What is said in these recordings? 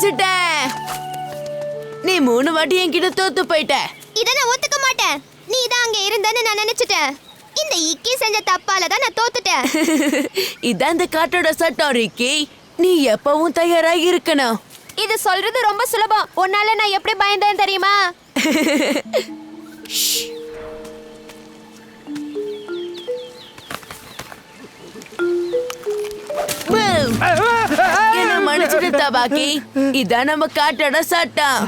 ஜெயிச்சிட்டேன். நீ 3 வாட்டி என்கிட்ட தோத்து போயிட்ட. இத நான் ஒத்துக்க மாட்டேன். நீ தான் அங்க இருந்தன்னு நான் நினைச்சிட்டேன். இந்த இக்கி செஞ்ச தப்பால தான் நான் தோத்துட்டேன். இதான் இந்த காட்டோட சட்டம் ரிக்கி. நீ எப்பவும் தயாரா இருக்கணும். இது சொல்றது ரொம்ப சுலபம். உன்னால நான் எப்படி பயந்தேன் தெரியுமா? என்ன மன்னிச்சிட்டு தபாக்கி. இதான் நம்ம காட்டோட சட்டம்.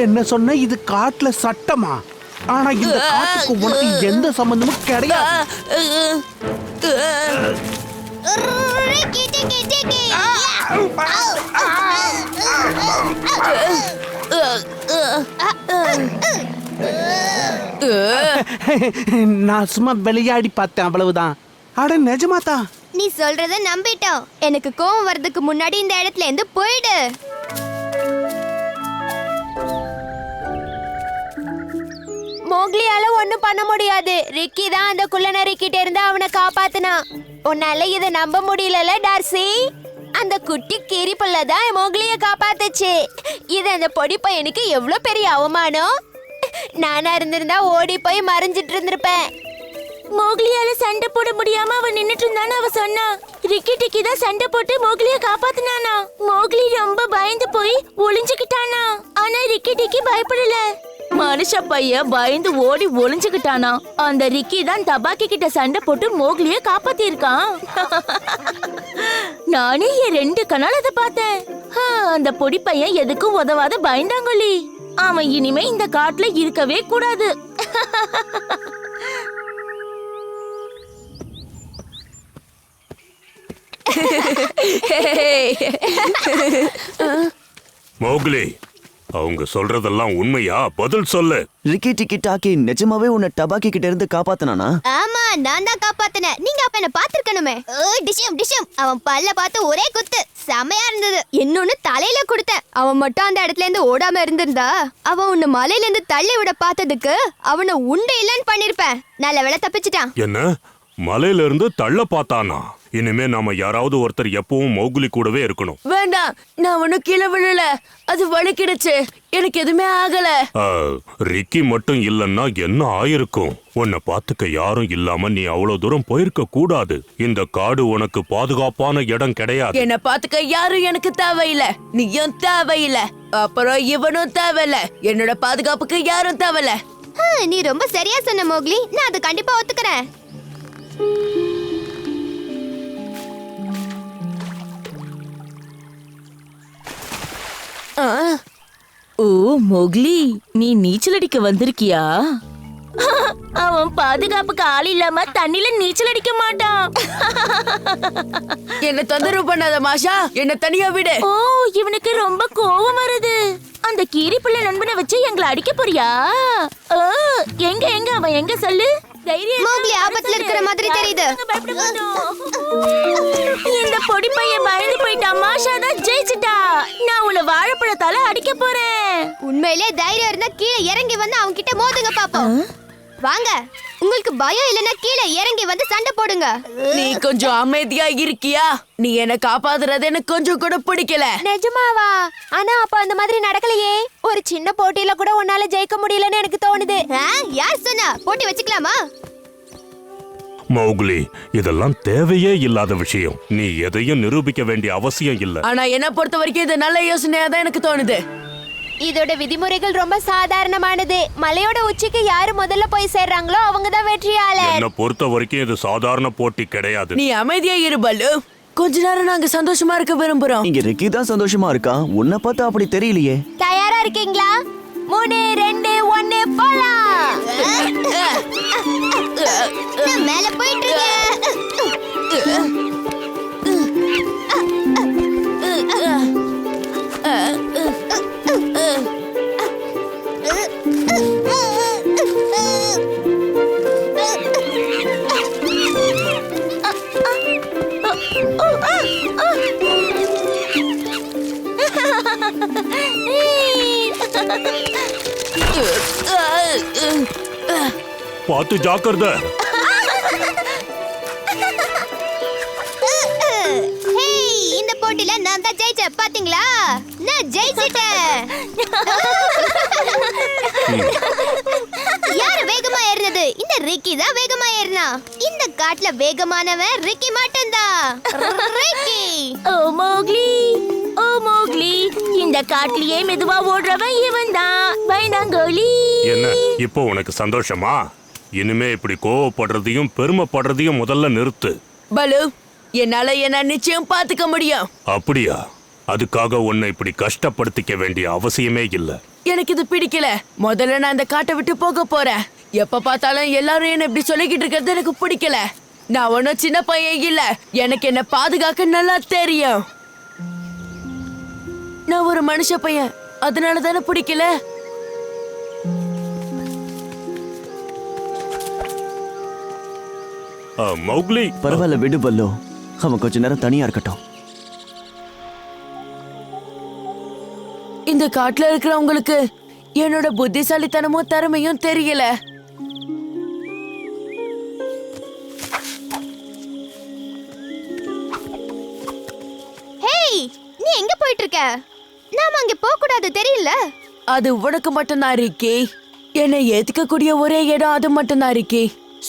என்ன சொன்ன? இது காட்டுல சட்டமா? ஆனா இந்த காட்டுக்கு உனக்கு எந்த சம்பந்தமும் கிடையாது. நான் சும்மா விளையாடி பார்த்தேன், அவ்வளவுதான். அட நிஜமாதா? நீ சொல்றத நம்பிட்டோம். எனக்கு கோவம் வர்றதுக்கு முன்னாடி இந்த இடத்துல இருந்து போயிடு. மோக்லியால ஒண்ணும் பண்ண முடியாது. ரிக்கி தான் அந்த குள்ளநரி கிட்ட இருந்து அவனை காப்பாத்துனான். உன்னால இத நம்ப முடியலல டார்சி? அந்த குட்டி கீரி புள்ள தான் மோக்லிய காப்பாத்துச்சு. இது அந்த பொடி பையனுக்கு எவ்வளவு பெரிய அவமானம். நானா இருந்திருந்தா ஓடி போய் மறைஞ்சிட்டு இருந்திருப்பேன். மோக்லியால சண்டை போட முடியாம அவன் நின்னுட்டு இருந்தான்னு அவ சொன்னா. ரிக்கி டிக்கி தான் சண்டை போட்டு மோக்லிய காப்பாத்துனானா. மோக்லி ரொம்ப பயந்து போய் ஒளிஞ்சுக்கிட்டானா. ஆனா ரிக்கி டிக்கி பயப்படல. மனுஷ பையன் பயந்து ஓடி ஒளிஞ்சுக்கிட்டானா. அந்த ரிக்கி தான் தபாக்கி கிட்ட சண்டை போட்டு மோக்லிய காப்பாத்தி இருக்கான். நானே என் 2 கண்ணால அதை பார்த்தேன். அந்த பொடி பையன் எதுக்கும் உதவாத பயந்தாங்கொல்லி. அவன் இனிமே இந்த காட்டுல இருக்கவே கூடாது. மோக்லி, அவங்க சொல்றதெல்லாம் உண்மையா? பதில் சொல்லு. ரிக்கி டிக்கி டாக்கி நிஜமாவே உன்னை டபாக்கி கிட்ட இருந்து காப்பாத்துனானா? ஆமா, நான் தான் காப்பாத்தினேன். நீங்க அப்ப என்ன பாத்துக்கணுமே. டிஷம் டிஷம். அவன் பல்ல பார்த்து ஒரே குத்து செமையா இருந்தது. இன்னொன்னு தலையில கொடுத்தேன். அவன் மட்டும் அந்த இடத்துல இருந்து ஓடாம இருந்திருந்தா அவன் உன்னை மலையில இருந்து தள்ளி விட பார்த்ததுக்கு அவனை உண்டு இல்லன்னு பண்ணிருப்பேன். நல்ல வேளை தப்பிச்சிட்டான். என்ன, மலையில இருந்து தள்ள பார்த்தானா? இனிமே நாம யாராவது ஒருத்தர் எப்பவும் மோகுலி கூடவே இருக்கணும். வேண்டாம், நான் ஒன்னும் கீழே விழல. அது வலிக்கிடுச்சு. எனக்கு எதுவுமே ஆகல. ரிக்கி மட்டும் இல்லன்னா என்ன ஆயிருக்கும்? உன்னை பாத்துக்க யாரும் இல்லாம நீ அவ்வளவு தூரம் போயிருக்க கூடாது. இந்த காடு உனக்கு பாதுகாப்பான இடம் கிடையாது. என்ன பாத்துக்க யாரும் எனக்கு தேவையில்ல. நீயும் தேவையில்ல. அப்புறம் இவனும் தேவையில்ல. என்னோட பாதுகாப்புக்கு யாரும் தேவையில்ல. நீ ரொம்ப சரியா சொன்ன மோக்லி. நான் அதை கண்டிப்பா ஒத்துக்கிறேன். ஓ மோக்லி, நீ நீச்சல் அடிக்க வந்திருக்கியா? அவன் பாதுகாப்புக்கு ஆள் இல்லாம தண்ணில நீச்சல் அடிக்க மாட்டான். என்ன தொந்தரவு பண்ணாத மாஷா, என்ன தனியா விடு. ஓ, இவனுக்கு ரொம்ப கோபம் வருது. அந்த கீரி பிள்ளை நண்பனை வச்சு எங்களை அடிக்க போறியா? எங்க எங்க அவன் எங்க சொல்லு. மோக்லி ஆபத்துல இருக்கிற மாதிரி தெரியுது. இந்த பொடி பையன் பயந்து போயிட்டான். மாஷா தான் ஜெயிச்சிட்டா. நான் உன்னை வாழைப்பழத்தால அடிக்க போறேன். உண்மையிலே தைரியம் இருந்தா கீழே இறங்கி வந்து அவங்க கிட்ட மோதுங்க பாப்போம். வாங்க. உங்களுக்கு பயம் இல்லைன்னா கீழே இறங்கி வந்து சண்டை போடுங்க. நீ கொஞ்சம் அமைதியா இருக்கியா? நீ என்ன காப்பாத்துறது எனக்கு கொஞ்சம் கூட பிடிக்கல. நிஜமாவா? ஆனா அப்ப அந்த மாதிரி நடக்கலையே. ஒரு சின்ன போட்டியில கூட உன்னால ஜெயிக்க முடியலன்னு எனக்கு தோணுது. யார் சொன்னா? போட்டி வச்சுக்கலாமா? மௌக்லி, இதெல்லாம் தேவையே இல்லாத விஷயம். நீ எதையும் நிரூபிக்க வேண்டிய அவசியம் இல்ல. ஆனா என்ன பொறுத்த வரைக்கும் இது நல்ல யோசனையா தான் எனக்கு தோணுது. இதோட விதிமுறைகள் ரொம்ப சாதாரணமானது. மலையோட உச்சிக்கு யாரு முதல்ல போய் சேர்றாங்களோ அவங்க தான் வெற்றியாளர். என்ன பொறுத்த வரைக்கும் இது சாதாரண போட்டி கிடையாது. நீ அமைதியா இரு பல்லு. கொஞ்ச நேரம் நாங்க சந்தோஷமா இருக்க விரும்புறோம். இங்க ரிக்கி தான் சந்தோஷமா இருக்கா. உன்னை பார்த்தா அப்படி தெரியலையே. தயாரா இருக்கீங்களா? 3, 2, 1 போலாம். நான் மேல போயிட்டு இருக்கேன். பார்த்து ஜாக்கிரதை. ஹேய், இந்த போட்டில நான் தான் ஜெயிச்சேன் பாத்தீங்களா? நான் ஜெயிச்சிட்டேன். யார் வேகமா ஏறினது? இந்த ரிக்கி தான் வேகமா ஏறினா. இந்த காட்டுல வேகமானவன் ரிக்கி மட்டும்தான். ரிக்கி. ஓ மோக்லி, ஓ மோக்லி, இந்த காட்டுலயே மெதுவா ஓடுறவன் இவன் தான் பயந்தாங்கோலி. என்ன இப்போ உனக்கு சந்தோஷமா? இனிமே இப்படி கோவப்படுறதையும் பெருமைப்படுறதையும் முதல்ல நிறுத்து. பலு, என்னால என்ன நிச்சயம் பாத்துக்க முடியும். அப்படியா? அதுக்காக உன்னை இப்படி கஷ்டப்படுத்திக்க வேண்டிய அவசியமே இல்ல. எனக்கு இது பிடிக்கல. முதல்ல நான் இந்த காட்டை விட்டு போக போறேன். எப்ப பார்த்தாலும் எல்லாரும் என்ன இப்படி சொல்லிக்கிட்டு இருக்கிறது எனக்கு பிடிக்கல. நான் ஒன்னும் சின்ன பையன் இல்ல. எனக்கு என்ன பாதுகாக்க நல்லா தெரியும். நான் ஒரு மனுஷ பையன், அதனால தானே பிடிக்கல. மௌக்லி, பரவாயில்ல விடு பல்லு, அவன் கொஞ்ச நேரம் தனியா இருக்கட்டும். இந்த காட்டுல இருக்கிறவங்களுக்கு என்னோட புத்திசாலித்தனமும் திறமையும் தெரியல. ஹேய், நீ எங்க போயிட்டு இருக்க? நாம அங்க போக கூடாது தெரியல. அது உனக்கு மட்டும்தான் இருக்கே. என்னை ஏத்துக்கக்கூடிய ஒரே இடம் அது மட்டும்தான் இருக்கே.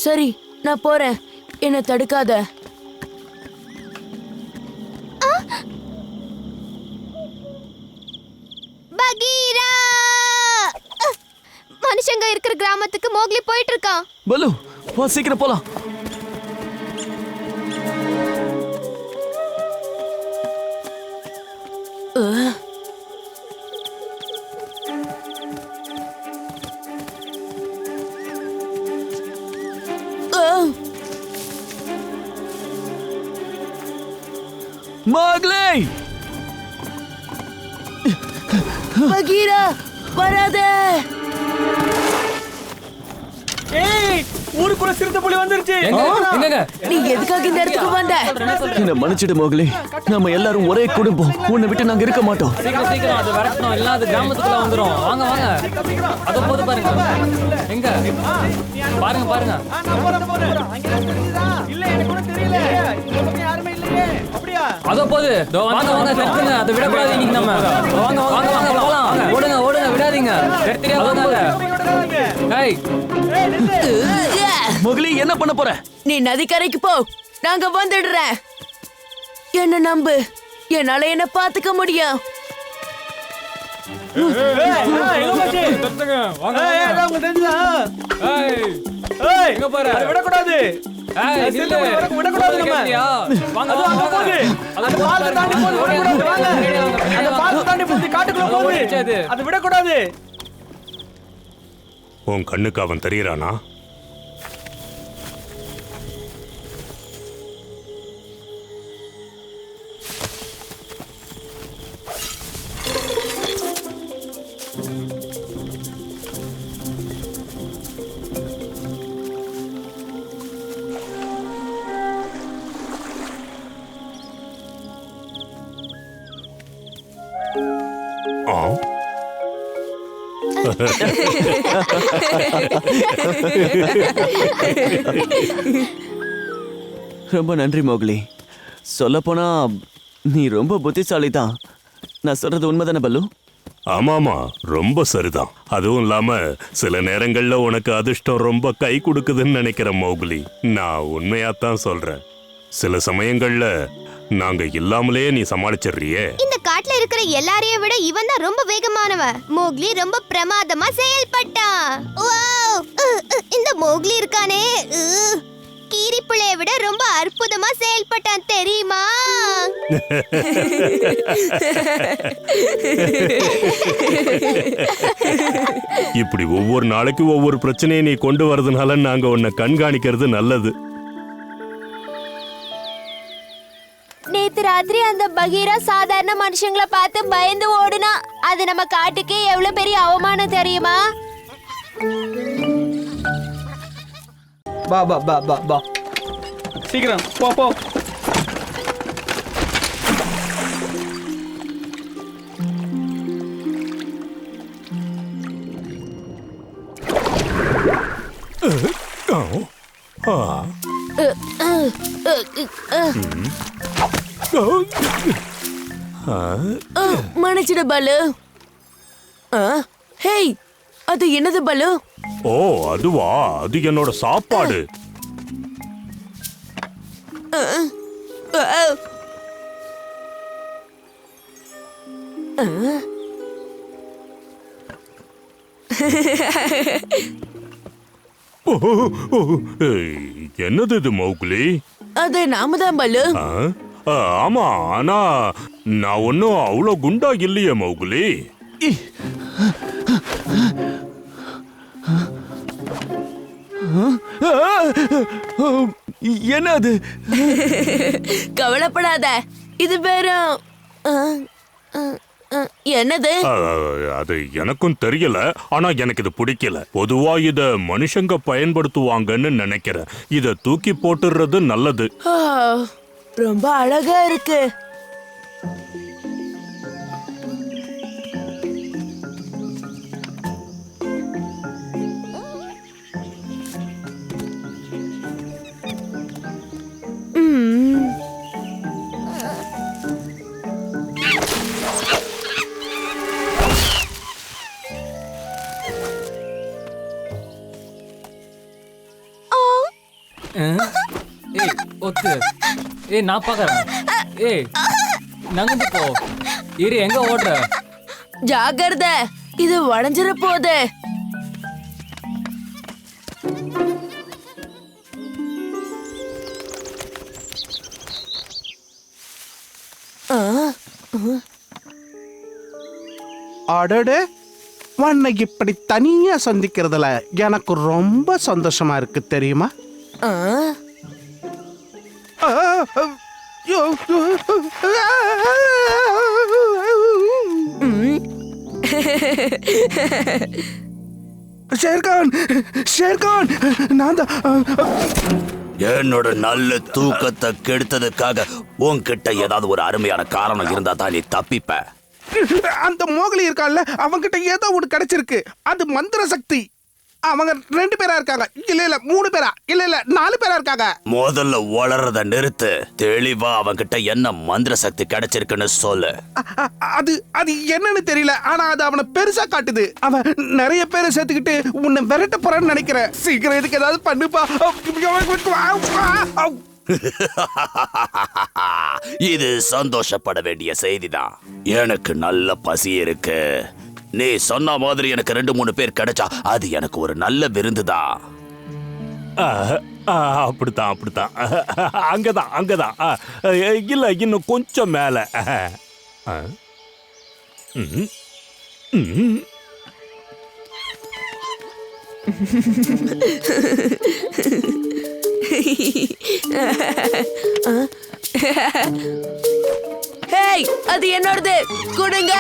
சரி, நான் போறேன். என்னை தடுக்காத. பகீரா! மனுஷங்க இருக்கிற கிராமத்துக்கு மோக்லி போயிட்டு இருக்கான். பல்லு, வா சீக்கிரம் போலாம். மோக்லி! பகீரா, வராத. ஊருக்குள்ள சிறுத்தை புலி வந்துருச்சு. நீ எதுக்காக இந்த இடத்துக்கு வந்த? என்ன மன்னிச்சிடு மோக்லி, நம்ம எல்லாரும் ஒரே குடும்பம். உன்னை விட்டு நாங்க இருக்க மாட்டோம். சீக்கிரம் அது வரட்டும், இல்ல அது கிராமத்துக்குள்ள வந்துரும். வாங்க வாங்க, அத போது பாருங்க. எங்க பாருங்க பாருங்க. இல்ல எனக்கு கூட தெரியல, இந்த பக்கம் யாருமே இல்லையே. அப்படியே அத போது. வாங்க வாங்க, தட்டுங்க. அதை விடக்கூடாது இன்னைக்கு நம்ம. வாங்க வாங்க வாங்க போலாம். ஓடுங்க ஓடுங்க, விடாதீங்க. தெரியாத வாங்க. ஏய் மோக்லி, என்ன பண்ண போற? நீ நதிக்கரைக்கு போ, நாங்க வந்துடுறேன். என்ன நம்பு, என்னால என்ன பாத்துக்க முடியும். விடக்கூடாது. உன் கண்ணுக்கு அவன் தெரியறானா? ரொம்ப நன்றி மோக்லி. சொல்லப்போனா நீ ரொம்ப புத்திசாலி தான். நான் சொல்றது உண்மைதானே பல்லு? ஆமாமா, ரொம்ப சரிதான். அதுவும் இல்லாம சில நேரங்கள்ல உனக்கு அதிர்ஷ்டம் ரொம்ப கை கொடுக்குதுன்னு நினைக்கிறேன் மௌக்லி. நான் உண்மையாத்தான் சொல்றேன். சில சமயங்கள்ல நாங்க இல்லாமலே நீ சமாளிச்சிடுறியே. இந்த காட்டுல இருக்கிற எல்லாரையும் விட இவன் தான் ரொம்ப வேகமானவன். மோக்லி ரொம்ப பிரமாதமா செயல்பட்டான். வாவ்! இந்த மோக்லி இருக்கானே, கீரிப்புள்ளைய விட ரொம்ப அற்புதமா செயல்பட்டான் தெரியுமா? இப்படி ஒவ்வொரு நாளைக்கு ஒவ்வொரு பிரச்சனையை நீ கொண்டு வரதுனால நாங்க உன்னை கண்காணிக்கிறது நல்லது. நேத்து ராத்திரி அந்த பகீரா சாதாரண மனுஷங்களை பார்த்து பயந்து ஓடுனா. அது நம்ம காட்டுக்கே எவ்வளவு பெரிய அவமானம் தெரியுமா? பா பா பா பா பா, சீக்கிரம் போ போ. ஆ. ஆ. மன்னிச்சிடு பாலு. ஹேய், அது என்னது பாலு? ஓ அதுவா, அது என்னோட சாப்பாடு. ஓ, ஓ, ஏய், என்னது இது மௌக்லி? அது நாம தான் பாலு. ஆ? ஆமா, ஆனா நான் ஒன்னும் அவ்வளோ குண்டா இல்லையே மௌக்லி. என்ன அது? கவலைப்படாத, இது வெறும் என்னது? அது எனக்கும் தெரியல, ஆனா எனக்கு இது பிடிக்கல. பொதுவா இத மனுஷங்க பயன்படுத்துவாங்கன்னு நினைக்கிறேன். இத தூக்கி போட்டுறது நல்லது. ரொம்ப அழகா இருக்கு. ஏய் ஒத்து, ஏய் நான் பாக்குறேன். ஏய் நகர்ந்து போ. இரு, எங்க ஓடுற? ஜாக்கிரதை, இது உடைஞ்சிர போகுது. அடடே, உன்னை இப்படி தனியா சந்திக்கிறதுல எனக்கு ரொம்ப சந்தோஷமா இருக்கு தெரியுமா? ஆ, ஷேர்கான், ஷேர்கான், நான் தான். என்னோட நல்ல தூக்கத்தை கெடுத்ததுக்காக உன்கிட்ட ஏதாவது ஒரு அருமையான காரணம் இருந்தா தான் நீ தப்பிப்ப. அந்த மோகலி இருக்கான்ல, அவங்கிட்ட ஏதோ ஒன்று கிடைச்சிருக்கு. அது மந்திர சக்தி. அவங்க 2 பேரா இருக்காங்க. இல்ல 3 பேரா, இல்ல 4 பேரா இருக்காங்க. முதல்ல வளர்றத நிறுத்து. தெளிவா அவன்கிட்ட என்ன மந்திர சக்தி கிடைச்சிருக்குன்னு சொல்லு. அது அது என்னன்னு தெரியல, ஆனா அது அவனை பெருசா காட்டுது. அவன் நிறைய பேரை சேர்த்துக்கிட்டு உன்னை விரட்ட போறான்னு நினைக்கிறேன். சீக்கிரம் இதுக்கு ஏதாவது பண்ணுப்பா. இது சந்தோஷப்பட வேண்டிய செய்திதான். எனக்கு நல்ல பசி இருக்கு. நீ சொன்ன மாதிரி எனக்கு 2-3 பேர் கிடைச்சா அது எனக்கு ஒரு நல்ல விருந்துதான். அப்படித்தான் அப்படித்தான். அங்கதான் அங்கதான். இல்ல, இன்னும் கொஞ்சம் மேல. ஹேய், அது என்னோடது, கொடுங்க.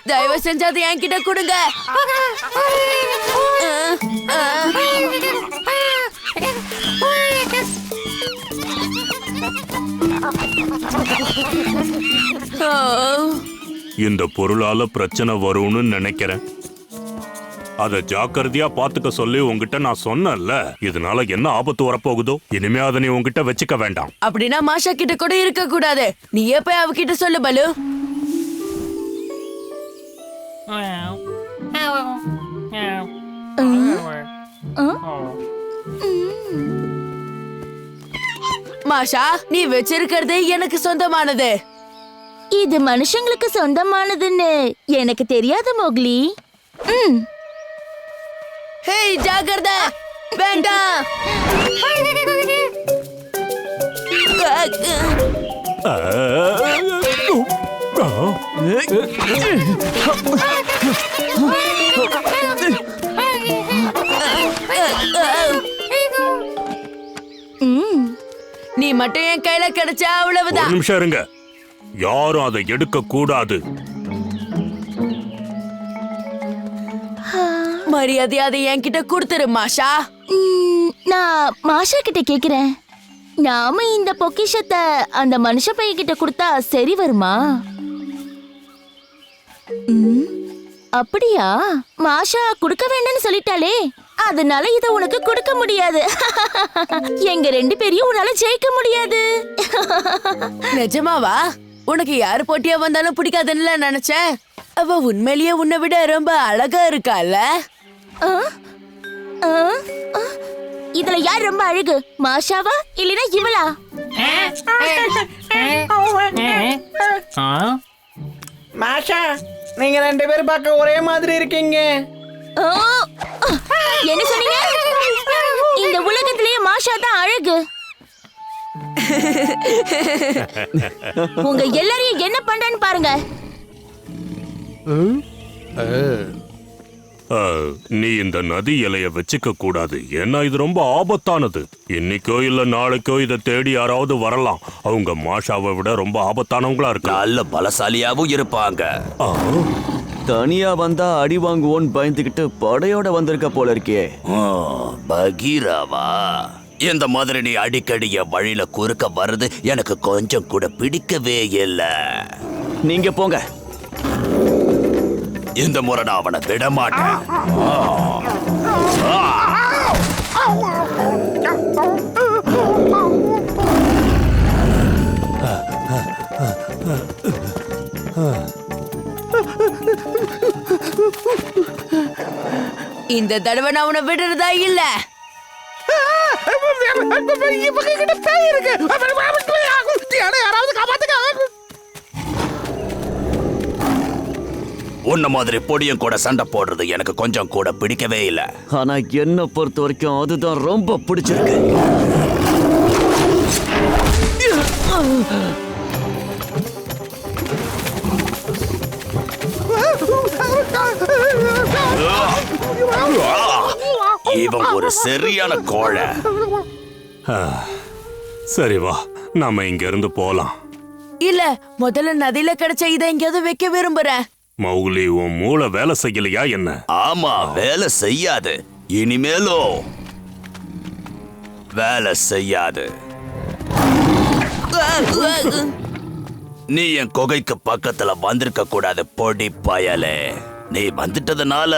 தயவு செஞ்சு அது என்கிட்ட கொடுங்க. இந்த பொருளால பிரச்சனை வரும்னு நினைக்கிறேன். அத ஜாக்கிரதையா பாத்துக்க சொல்லி உங்ககிட்ட நான் சொன்னேன்ல. இதனால என்ன ஆபத்து வரப்போகுதோ, இனிமே அதை நீ உங்ககிட்ட வச்சுக்க வேண்டாம். அப்படின்னா மாஷா கிட்ட கூட இருக்க கூடாது. நீயே போய் அவகிட்ட சொல்லு பாலு. மாஷா, நீ வச்சிருக்கிறது எனக்கு சொந்தமானது. இது மனுஷங்களுக்கு சொந்தமானதுன்னு எனக்கு தெரியாத மோக்லி. ஹேய், ஜாக்கிரதை, வேண்டாம். நீ மட்டும் என் கையில கிடைச்சா ஒரு அவ்வளவுதான். நிமிஷம் இருங்க. யாரும் அதை எடுக்க கூடாது. மரியாதை அதை என்கிட்ட கொடுத்துரு மாஷா. நான் மாஷா கிட்ட கேக்குறேன், நாம இந்த பொக்கிஷத்தை அந்த மனுஷ பையன்கிட்ட கொடுத்தா சரி வருமா? அப்படியா? மாஷா கொடுக்க வேண்டாம்னு சொல்லிட்டாளே. அதனால இத உனக்கு கொடுக்க முடியாது. எங்க 2 பேரையும் உன்னால ஜெயிக்க முடியாது. நிஜமாவா? உனக்கு யாரு போட்டியா வந்தாலும் பிடிக்காதுன்னு நினைச்சேன். அவ உண்மையிலேயே உன்னை விட ரொம்ப அழகா இருக்கால. ஆ? ஆ? ஆ? இதுல யார் ரொம்ப அழகு, மாஷாவா இல்லனா இவளா? மாஷா, நீங்க 2 பேரும் பார்க்க ஒரே மாதிரி இருக்கீங்க. ஓ! என்ன சொன்னீங்க? இந்த உலகத்திலேயே மாஷா தான் அழகு. உங்க எல்லாரையும் என்ன பண்றேன்னு பாருங்க. நீ இந்த நதி இலைய வச்சுக்க கூடாது, ஏன்னா இது ரொம்ப ஆபத்தானது. இன்னைக்கோ இல்ல நாளைக்கோ இதை தேடி யாராவது வரலாம். அவங்க மாஷாவை விட ரொம்ப ஆபத்தானவங்களா இருக்கு. நல்ல பலசாலியாவும் இருப்பாங்க. தனியா வந்தா அடி வாங்குவோன்னு பயந்துகிட்டு படையோட வந்திருக்க போல இருக்கே. பகீராவா, இந்த மாதிரி நீ அடிக்கடி என் வழியில குறுக்க வர்றது எனக்கு கொஞ்சம் கூட பிடிக்கவே இல்லை. நீங்க போங்க. இந்த முறை நான் அவனை விட மாட்டேன். இந்த தடவை நான் உன்னை விடுறதா இல்ல. இவங்க கிட்ட பேய் இருக்கு. யாராவது காப்பாத்துங்க. உன்ன மாதிரி பொடியும் கூட சண்டை போடுறது எனக்கு கொஞ்சம் கூட பிடிக்கவே இல்லை. ஆனா என்ன பொறுத்த வரைக்கும் அதுதான் ரொம்ப பிடிச்சிருக்கு. இவன் ஒரு சரியான கோழை. சரி வா, நாம இங்க இருந்து போலாம். இல்ல, முதல்ல நதியில கிடைச்ச இதை எங்கேயாவது வைக்க விரும்புறேன். மௌலி, உன் மூளை வேலை செய்யலையா என்ன? ஆமா, வேலை செய்யாது. இனிமேலும் வேலை செய்யாது. நீ என் குகைக்கு பக்கத்துல வந்திருக்க கூடாது பொடி பயலே. நீ வந்துட்டதுனால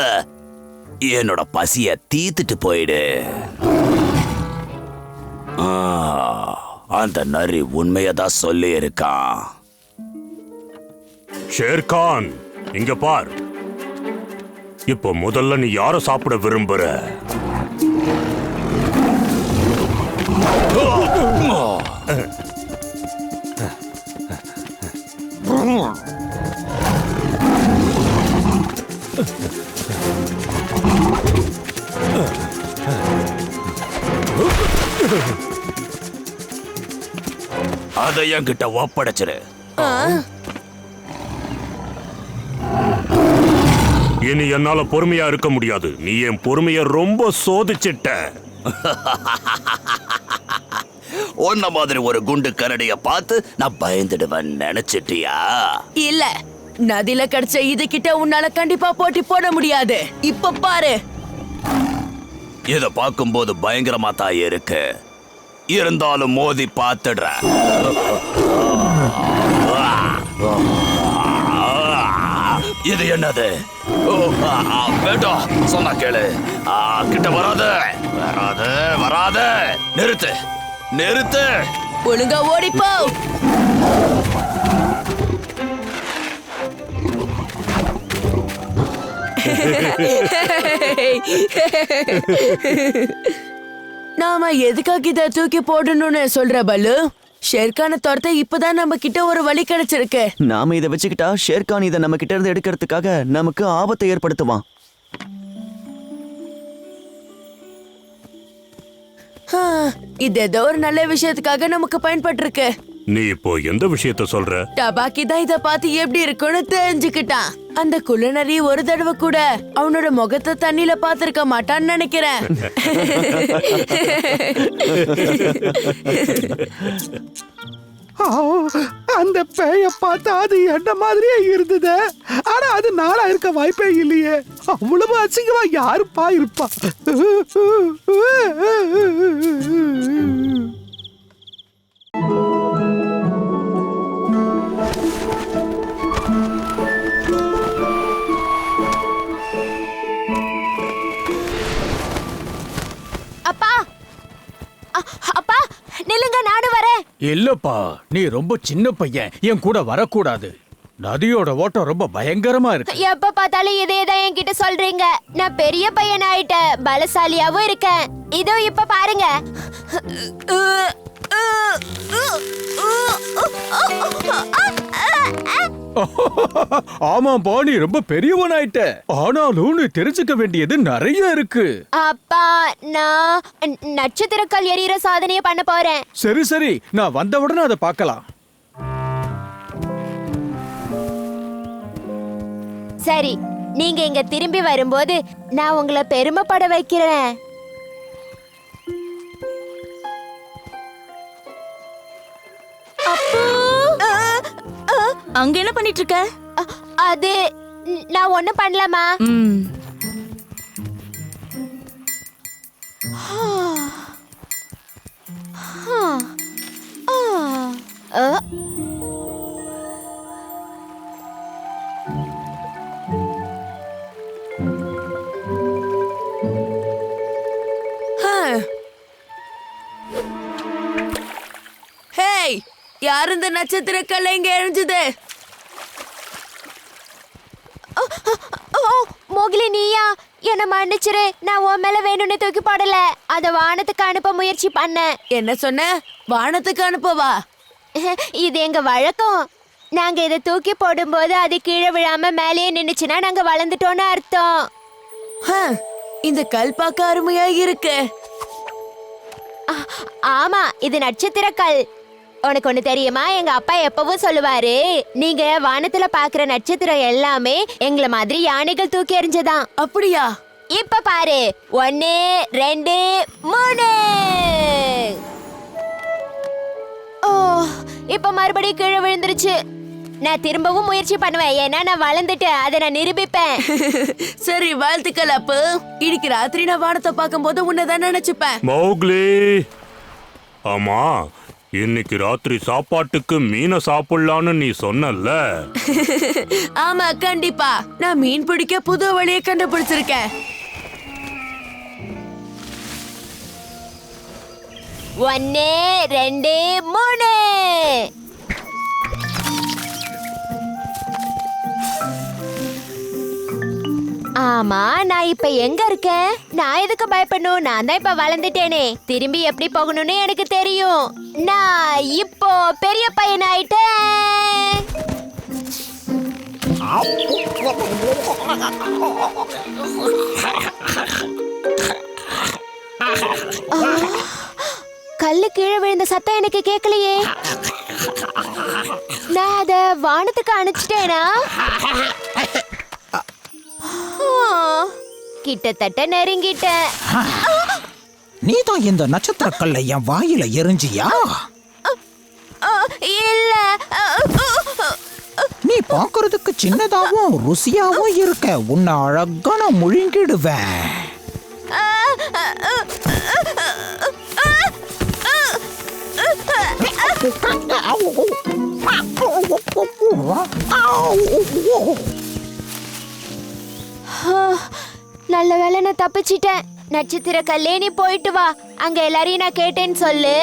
என்னோட பசிய தீத்துட்டு போயிடு. அந்த நரி உண்மையதான் சொல்லி இருக்கான். ஷேர்கான், இங்க பார். இப்போ முதல்ல நீ யார சாப்பிட விரும்புற? அதை என்கிட்ட ஒப்படைச்சிரு. இனி என்னால பொறுமையா இருக்க முடியாது. நீ என் பொறுமைய ரொம்ப சோதிச்சிட்ட. உன்ன மாதிரி ஒரு குண்டு கரடிய பார்த்து நான் பயந்துடுவேன் நினைச்சிட்டியா? இல்ல, நதியில கிடைச்ச இது கிட்ட உன்னால கண்டிப்பா போட்டி போட முடியாது. இப்ப பாரு. இத பார்க்கும்போது பயங்கரமா தான் இருக்கு. இருந்தாலும் மோதி பார்த்துடுறேன். இது என்னது? வேண்டாம், சொன்னா கேளு. கிட்ட வராத வராத வராத. நிறுத்து நிறுத்து. ஒழுங்கா ஓடிப்போ. நாம எதுக்காக இத தூக்கி போடணும்னு சொல்ற பல்லு? ஷேர்கானை துரத்த இப்பதான் நம்ம கிட்ட ஒரு வழி கிடைச்சிருக்கு. நாம இதை வச்சுக்கிட்டா ஷேர்கான் இதை நம்ம கிட்ட இருந்து எடுக்கிறதுக்காக நமக்கு ஆபத்தை ஏற்படுத்துவான். இது ஏதோ ஒரு நல்ல விஷயத்துக்காக நமக்கு பயன்பட்டு இருக்கு. நீ இப்போ எந்த விஷயத்த சொல்ற? டபாக்கி தான் இத பார்த்து எப்படி இருக்குன்னு தெரிஞ்சுக்கிட்டான். அந்த குள்ளநரி ஒரு தடவை கூட அவனோட முகத்தை தண்ணியில பாத்திருக்க மாட்டான்னு நினைக்கிறேன். அந்த பேய பார்த்தா அது என்ன மாதிரியே இருந்தது. ஆனா அது நாளா இருக்க வாய்ப்பே இல்லையே. அவ்வளவு அசிங்கமா யாருப்பா இருப்பா? அப்பா அப்பா நில்லுங்க, நானும் வரேன். இல்லப்பா, நீ ரொம்ப சின்ன பையன், என் கூட வரக்கூடாது. நதியோட ஓட்டம் ரொம்ப பயங்கரமா இருக்கு. எப்ப பார்த்தாலும் இதேதான் என்கிட்ட சொல்றீங்க. நான் பெரிய பையன் ஆயிட்டேன், பலசாலியாவும் இருக்கேன். இதோ இப்ப பாருங்க. ஆமாப்பா, நீ ரொம்ப பெரியவன் ஆயிட்ட. ஆனாலும் நீ தெரிஞ்சுக்க வேண்டியது நிறைய இருக்கு. அப்பா, நான் நட்சத்திரக்கல் எறிகிற சாதனையை பண்ண போறேன். சரி சரி, நான் வந்தவுடனே அதை பார்க்கலாம். சரி, நீங்க இங்க திரும்பி வரும்போது நான் உங்களை பெருமைப்பட வைக்கிறேன். அங்க என்ன பண்ணிட்டு இருக்க? அது நான் ஒண்ணும் பண்ணலாமா? ஹேய், யார் இந்த நட்சத்திர கல்லை இங்க எரிஞ்சது? மோகிலி, நீயா? என்ன மன்னிச்சிரு, நான் உன் மேல வேணும்னு தூக்கி போடல. அத வானத்துக்கு அனுப்ப முயற்சி பண்ணேன். என்ன சொன்ன? வானத்துக்கு அனுப்பவா? இது எங்க வழக்கம். நாங்க இதை தூக்கி போடும்போது அது கீழே விழாம மேலேயே நின்னுச்சுன்னா நாங்க வளர்ந்துட்டோம்னு அர்த்தம். இந்த கல் பார்க்க அருமையா இருக்கு. ஆமா, இது நட்சத்திர கல். உனக்கு ஒண்ணு தெரியுமா? எங்க அப்பா எப்பவும் சொல்லுவாரு, நீங்க வானத்துல பாக்குற நட்சத்திரம் எல்லாமே எங்களை மாதிரி யானைகள் தூக்கி எறிஞ்சதான். அப்படியா? இப்ப பாரு, 1 2 3. ஓ, இப்ப மறுபடியும் கீழே விழுந்துருச்சு. நான் திரும்பவும் முயற்சி பண்ணுவேன், ஏன்னா நான் வளர்ந்துட்டேன். அதை நான் நிரூபிப்பேன். சரி, வாழ்த்துக்கள். அப்போ இன்னைக்கு ராத்திரி நான் வானத்தை பார்க்கும்போது உன்னதான் நினைச்சுப்பேன். மௌக்லி, ஆமா, இன்னைக்கு ராத்திரி சாப்பாட்டுக்கு மீனை சாப்பிடலான்னு நீ சொன்னல்ல? ஆமா, கண்டிப்பா. நான் மீன் பிடிக்க புது வழியை கண்டுபிடிச்சிருக்கேன். 1 2 3. ஆமா, நான் இப்ப எங்க இருக்கேன்? நான் எதுக்கு பயப்படணும்? நான் தான் இப்ப வளர்ந்துட்டேனே. திரும்பி எப்படி போகணும்னு எனக்கு தெரியும். நான் இப்போ பெரிய பையன் ஆயிட்டேன். கல்லு கீழே விழுந்த சத்தம் எனக்கு கேட்கலையே. நான் அத வானத்துக்கு அனுப்பிச்சிட்டேனா? கிட்டத்தட்ட நெருங்கிட்டேன். நீ தான் இந்த நட்சத்திர கல்லை என் வாயில எரிஞ்சியா? இல்ல, நீ பாக்குறதுக்கு சின்னதாவும் ருசியாவும் இருக்க. உன்னை அழகா நான் முழுங்கிடுவேன். நல்ல வேளை நான் தப்பிச்சிட்டேன். நட்சத்திர கல்லே, நீ போயிட்டு வா. அங்க எல்லாரையும் நான் கேட்டேன்னு சொல்லு.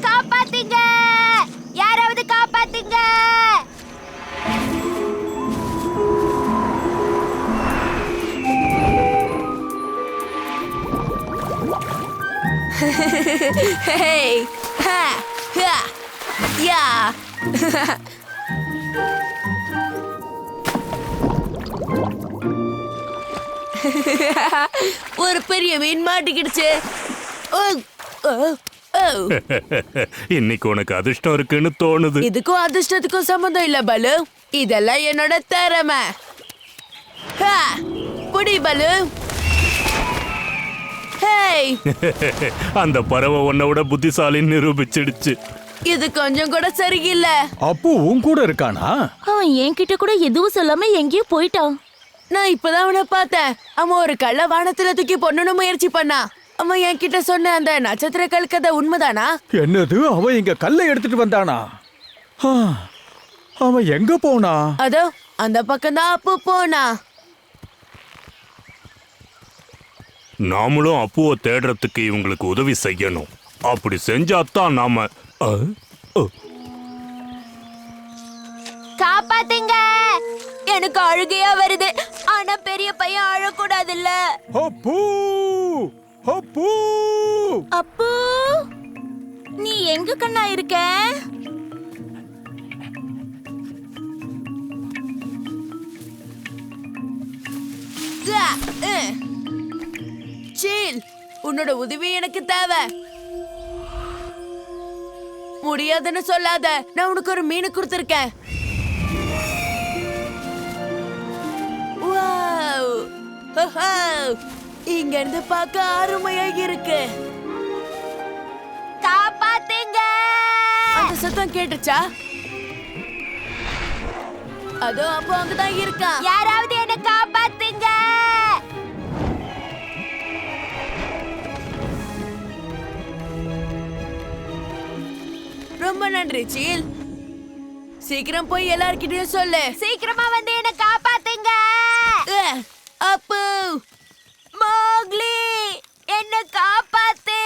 காப்பாத்துங்க, யாராவது காப்பாத்துங்க. Hey! Ha! Ha! Yeah! ஒரு பெரிய மீன் மாட்டிக்கிடுச்சு. இன்னைக்கு உனக்கு அதிர்ஷ்டம் இருக்குன்னு தோணுது. இதுக்கும் அதிர்ஷ்டத்துக்கும் சம்பந்தம் இல்ல பலு. இதெல்லாம் என்னோட திறமை. புடி பலு. அந்த பறவை உன்னை விட புத்திசாலின்னு நிரூபிச்சிடுச்சு. இது கொஞ்சம் கூட சரியில்லை. அப்போ உன் கூட இருக்கானா? அவன் என்கிட்ட கூட எதுவும் சொல்லாம எங்கேயோ போயிட்டான். நான் இப்பதான் அவனை பார்த்தேன். அவன் ஒரு கள்ள வானத்துல தூக்கி பொண்ணு முயற்சி பண்ணான். அவன் என்கிட்ட சொன்ன அந்த நட்சத்திர கல்கதை உண்மைதானா? என்னது, அவன் இங்க கல்லை எடுத்துட்டு வந்தானா? ஆ, அவன் எங்க போனா? அதோ அந்த பக்கம் தான் அப்பு போனா. நாமளும் அப்புவை தேடுறதுக்கு இவங்களுக்கு உதவி செய்யணும். அப்படி செஞ்சாதான் நாம காப்பாத்துங்க, எனக்கு அழுகையா வருது. ஆனா பெரிய பையன் அழக்கூடாதுல்ல. அப்பு, அப்பு, அப்பு, நீ எங்க கண்ணா இருக்க? சீல், உன்னோட உதவி எனக்கு தேவை. முடியாதுன்னு சொல்லாத. நான் உனக்கு ஒரு மீன் கொடுத்திருக்கேன். வாவ்! ஓஹோ! இங்க இருந்து பார்க்க அருமையா இருக்கு. காப்பாத்துங்க. அந்த சத்தம் கேட்டுச்சா? அதோ அப்போ அங்கதான் இருக்கான். யாராவது என்ன காப்பாத்துங்க. ரொம்ப நன்றி சீல். சீக்கிரம் போய் எல்லார்கிட்டயும் சொல்லு. சீக்கிரமா வந்து என்ன காப்பாத்துங்க. அப்பு, மோக்லி, என்ன காப்பாத்து.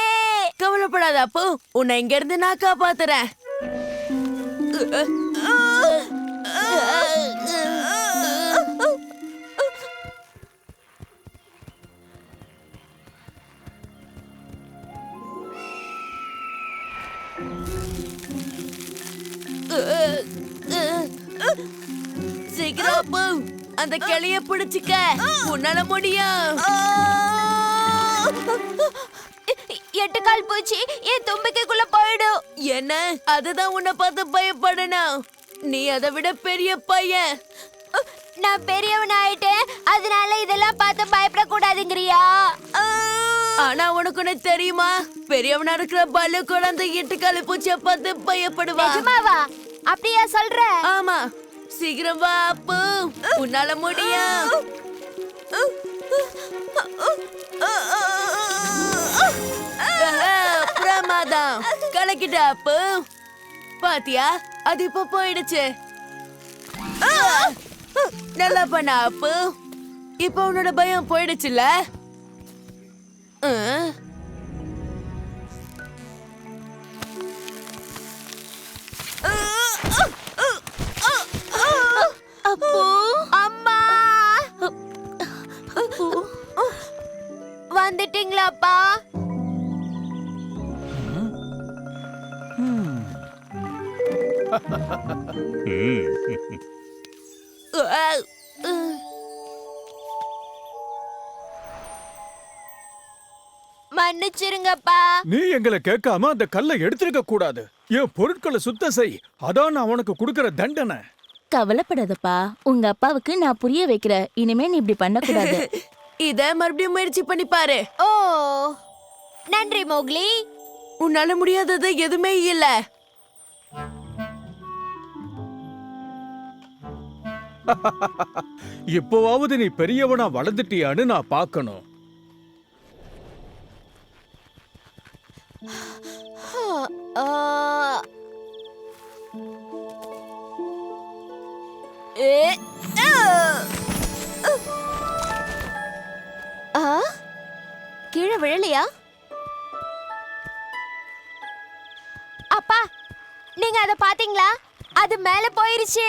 கவலைப்படாத அப்பு, உன்னை இங்க இருந்து நான் காப்பாத்துறேன். சீக்கிரம் அப்பு, அந்த கிளைய பிடிச்சுக்க. உன்னால முடியும். 8 கால் பூச்சி என் தும்பிக்கைக்குள்ள போயிடும். என்ன? அதுதான் உன்னை பார்த்து பயப்படணும். நீ அதை விட பெரிய பையன். நான் பெரியவன் ஆயிட்டேன், அதனால இதெல்லாம் பார்த்து பயப்படக்கூடாதுங்கிறியா? ஆனா உனக்கு ஒண்ணு தெரியுமா? பெரியவனா இருக்கிற பல்லு கூட அந்த 8 கால் பூச்சிய பார்த்து பயப்படுவா. நிஜமாவா? அப்படியா சொல்ற? ஆமா, சீக்கிரம் வா அப்பு, உன்னால முடியும். பிரமாதம், கலக்கிட்ட அப்பு. பாத்தியா, அது இப்ப போயிடுச்சு. நல்லா பண்ண அப்பு. இப்ப உன்னோட பயம் போயிடுச்சுல? அப்போ அம்மா வந்துட்டீங்களாப்பா? மன்னிச்சிருங்கப்பா. நீ எங்களை கேட்காம அந்த கல்லை எடுத்திருக்க கூடாது. என் பொருட்களை சுத்தம் செய். அதான் நான் உனக்கு கொடுக்கிற தண்டனை. கவலைப்படாதப்பா, உங்க அப்பாவுக்கு நான் புரிய வைக்கிறேன். இனிமே நீ இப்படி பண்ணக்கூடாது. இத மறுபடியும் முயற்சி பண்ணி பாரு. ஓ, நன்றி மோக்லி. உன்னால முடியாதது எதுவுமே இல்ல. இப்போவாவது நீ பெரியவனா வளர்ந்துட்டியான்னு நான் பார்க்கணும். கீழே விழலையா? அப்பா, நீங்க அத பாத்தீங்களா? அது மேல போயிருச்சு.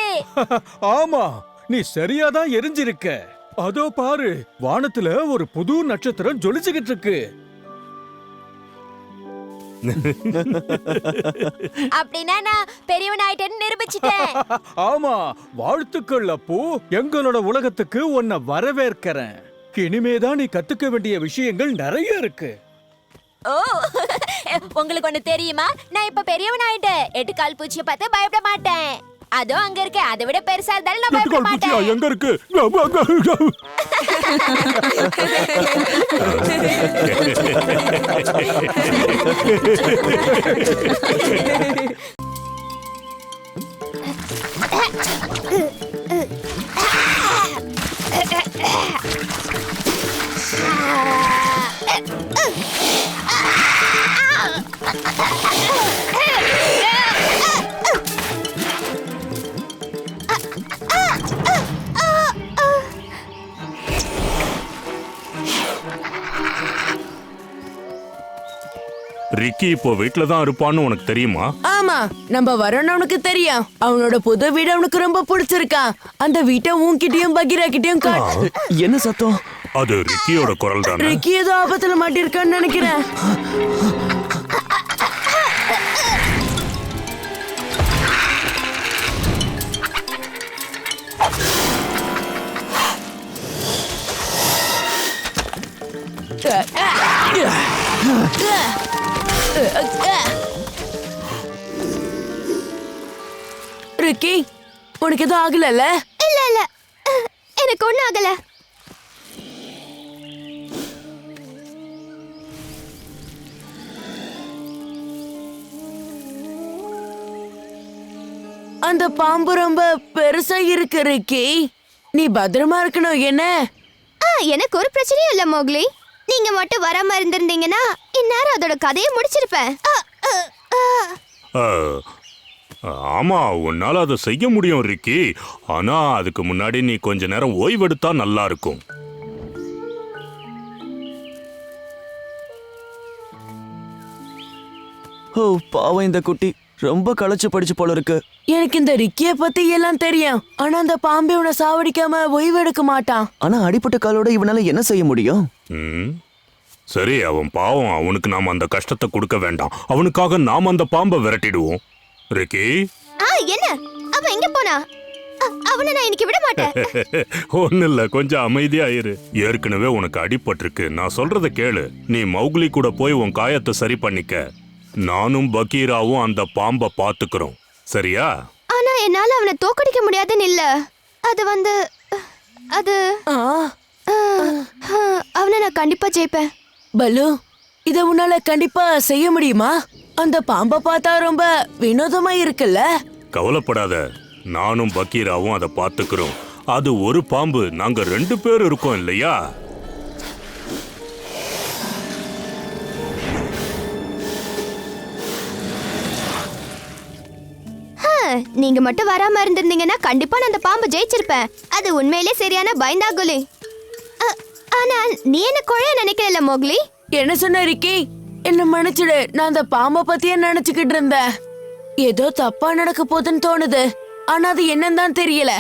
ஆமா, நீ சரியாதான் எரிஞ்சிருக்க. அதோ பாரு, வானத்துல ஒரு புது நட்சத்திரம் ஜொலிச்சுக்கிட்டு இருக்கு. அப்படின்னா நான் பெரியவன் ஆயிட்டேன்னு நிரூபிச்சிட்டேன். ஆமா, வாழ்த்துக்கள் அப்பு. எங்களோட உலகத்துக்கு உன்னை வரவேற்கிறேன். இனிமேதான் நீ கத்துக்க வேண்டிய விஷயங்கள் நிறைய இருக்கு. ஓ, உங்களுக்கு ஒண்ணு தெரியுமா? நான் இப்ப பெரியவன் ஆயிட்டேன். 8 கால் பூச்சியை பார்த்து பயப்பட மாட்டேன். அதோ அங்க இருக்கு. அதை விட பெருசா இருந்தாலும் நான் பயப்பட மாட்டேன். எங்க இருக்கு? ரிக்கி இப்போ வீட்ல தான் இருப்பான்னு உனக்கு தெரியுமா? ஆமா, நம்ம வரோம்னு அவனுக்கு தெரியும். அவனோட புது வீடு அவனுக்கு ரொம்ப பிடிச்சிருக்கான். அந்த வீட்டை உன்கிட்டயும் பகீரா கிட்டயும் காட்டு. என்ன சத்தம்? அது ரிக்கியோட குரல் தானே? ரிக்கி ஏதோ ஆபத்துல மாட்டிருக்கான்னு நினைக்கிறேன். ரிக்கி, உனக்கு எதுவும் ஆகல? இல்ல இல்ல, எனக்கு ஒண்ணும் ஆகல. அந்த பாம்பு ரொம்ப பெருசா இருக்கு ரிக்கி. நீ பத்திரமா இருக்கணும். என்ன? எனக்கு ஒரு பிரச்சனையும் இல்ல மோக்லி. நீங்க மட்டும் வராம இருந்திருந்தீங்கன்னா இந்நேரம் அதோட கதையை முடிச்சிருப்பேன். ஆமா, உன்னால அதை செய்ய முடியும் ரிக்கி. ஆனா அதுக்கு முன்னாடி நீ கொஞ்ச நேரம் ஓய்வெடுத்தா நல்லா இருக்கும். ஓ பாவம், இந்த குட்டி ரொம்ப களைச்சு படிச்சு போல இருக்கு. எனக்கு இந்த ரிக்கிய பத்தி எல்லாம் தெரியும். ஆனா அந்த பாம்பை உன சாவடிக்காம ஓய்வெடுக்க மாட்டான். ஆனா அடிப்பட்ட காலோட இவனால என்ன செய்ய முடியும்? சரி, அவன் பாவம். அவனுக்கு நாம அந்த கஷ்டத்தை கொடுக்க வேண்டாம். அவனுக்காக நாம அந்த பாம்பை விரட்டிடுவோம். ரிக்கி, என்ன? அவன் எங்க போனா? அவனை நான் இன்னைக்கு விட மாட்டேன். ஒண்ணு இல்ல, கொஞ்சம் அமைதியா இரு. ஏற்கனவே உனக்கு அடிபட்டிருக்கு. நான் சொல்றத கேளு. நீ மௌக்லி கூட போய் உன் காயத்தை சரி பண்ணிக்க. நானும் பகீராவும் அந்த பாம்பை பாத்துக்கிறோம். சரியா? ஆனா என்னால அவனை தோக்கடிக்க முடியாதுன்னு இல்ல. அது அவனை நான் கண்டிப்பா ஜெயிப்பேன். பலு, இத உன்னால கண்டிப்பா செய்ய முடியுமா? அந்த பாம்பை பார்த்தா ரொம்ப வினோதமா இருக்குல்ல? கவலைப்படாத, நானும் பகீராவும் அதை பாத்துக்கிறோம். அது ஒரு பாம்பு, நாங்க 2 பேர் இருக்கோம் இல்லையா? நீங்க மட்டும் வராம இருந்திருந்தீங்கன்னா கண்டிப்பா நான் அந்த பாம்பு ஜெயிச்சிருப்பேன். அது உண்மையிலே சரியான பயந்தாகுலி. ஆனா நீ என்ன குழைய நினைக்கல மோக்லி? என்ன சொன்ன ரிக்கி? என்ன மன்னிச்சிடு. நான் அந்த பாம்பை பத்தியே நினைச்சுக்கிட்டு இருந்தேன். ஏதோ தப்பா நடக்க போகுதுன்னு தோணுது. ஆனா அது என்னன்னு தான் தெரியல.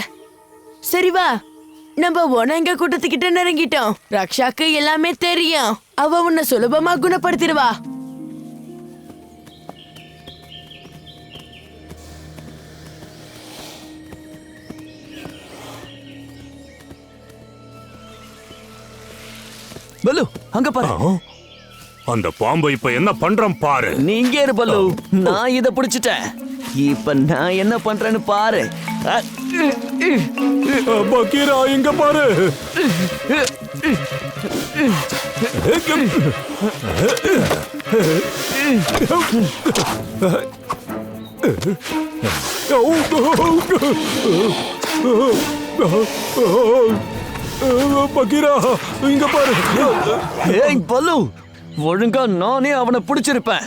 சரி வா, நம்ம உனங்க கூட்டத்துக்கிட்ட நெருங்கிட்டோம். ரக்ஷாக்கு எல்லாமே தெரியும். அவ உன்னை சுலபமா குணப்படுத்திடுவா. பல்லு, அங்க பாரு. அந்த பாம்பை இப்ப என்ன பண்றேன் பாரு. நீங்க இரு பல்லு, நான் இத பிடிச்சிட்டேன். இப்ப நான் என்ன பண்றேன்னு பாரு. பகீரா, இங்க பாரு. பகீரா, இங்க பாரு. ஏய் பல்லு, ஒழுங்கா நானே அவனை பிடிச்சிருப்பேன்.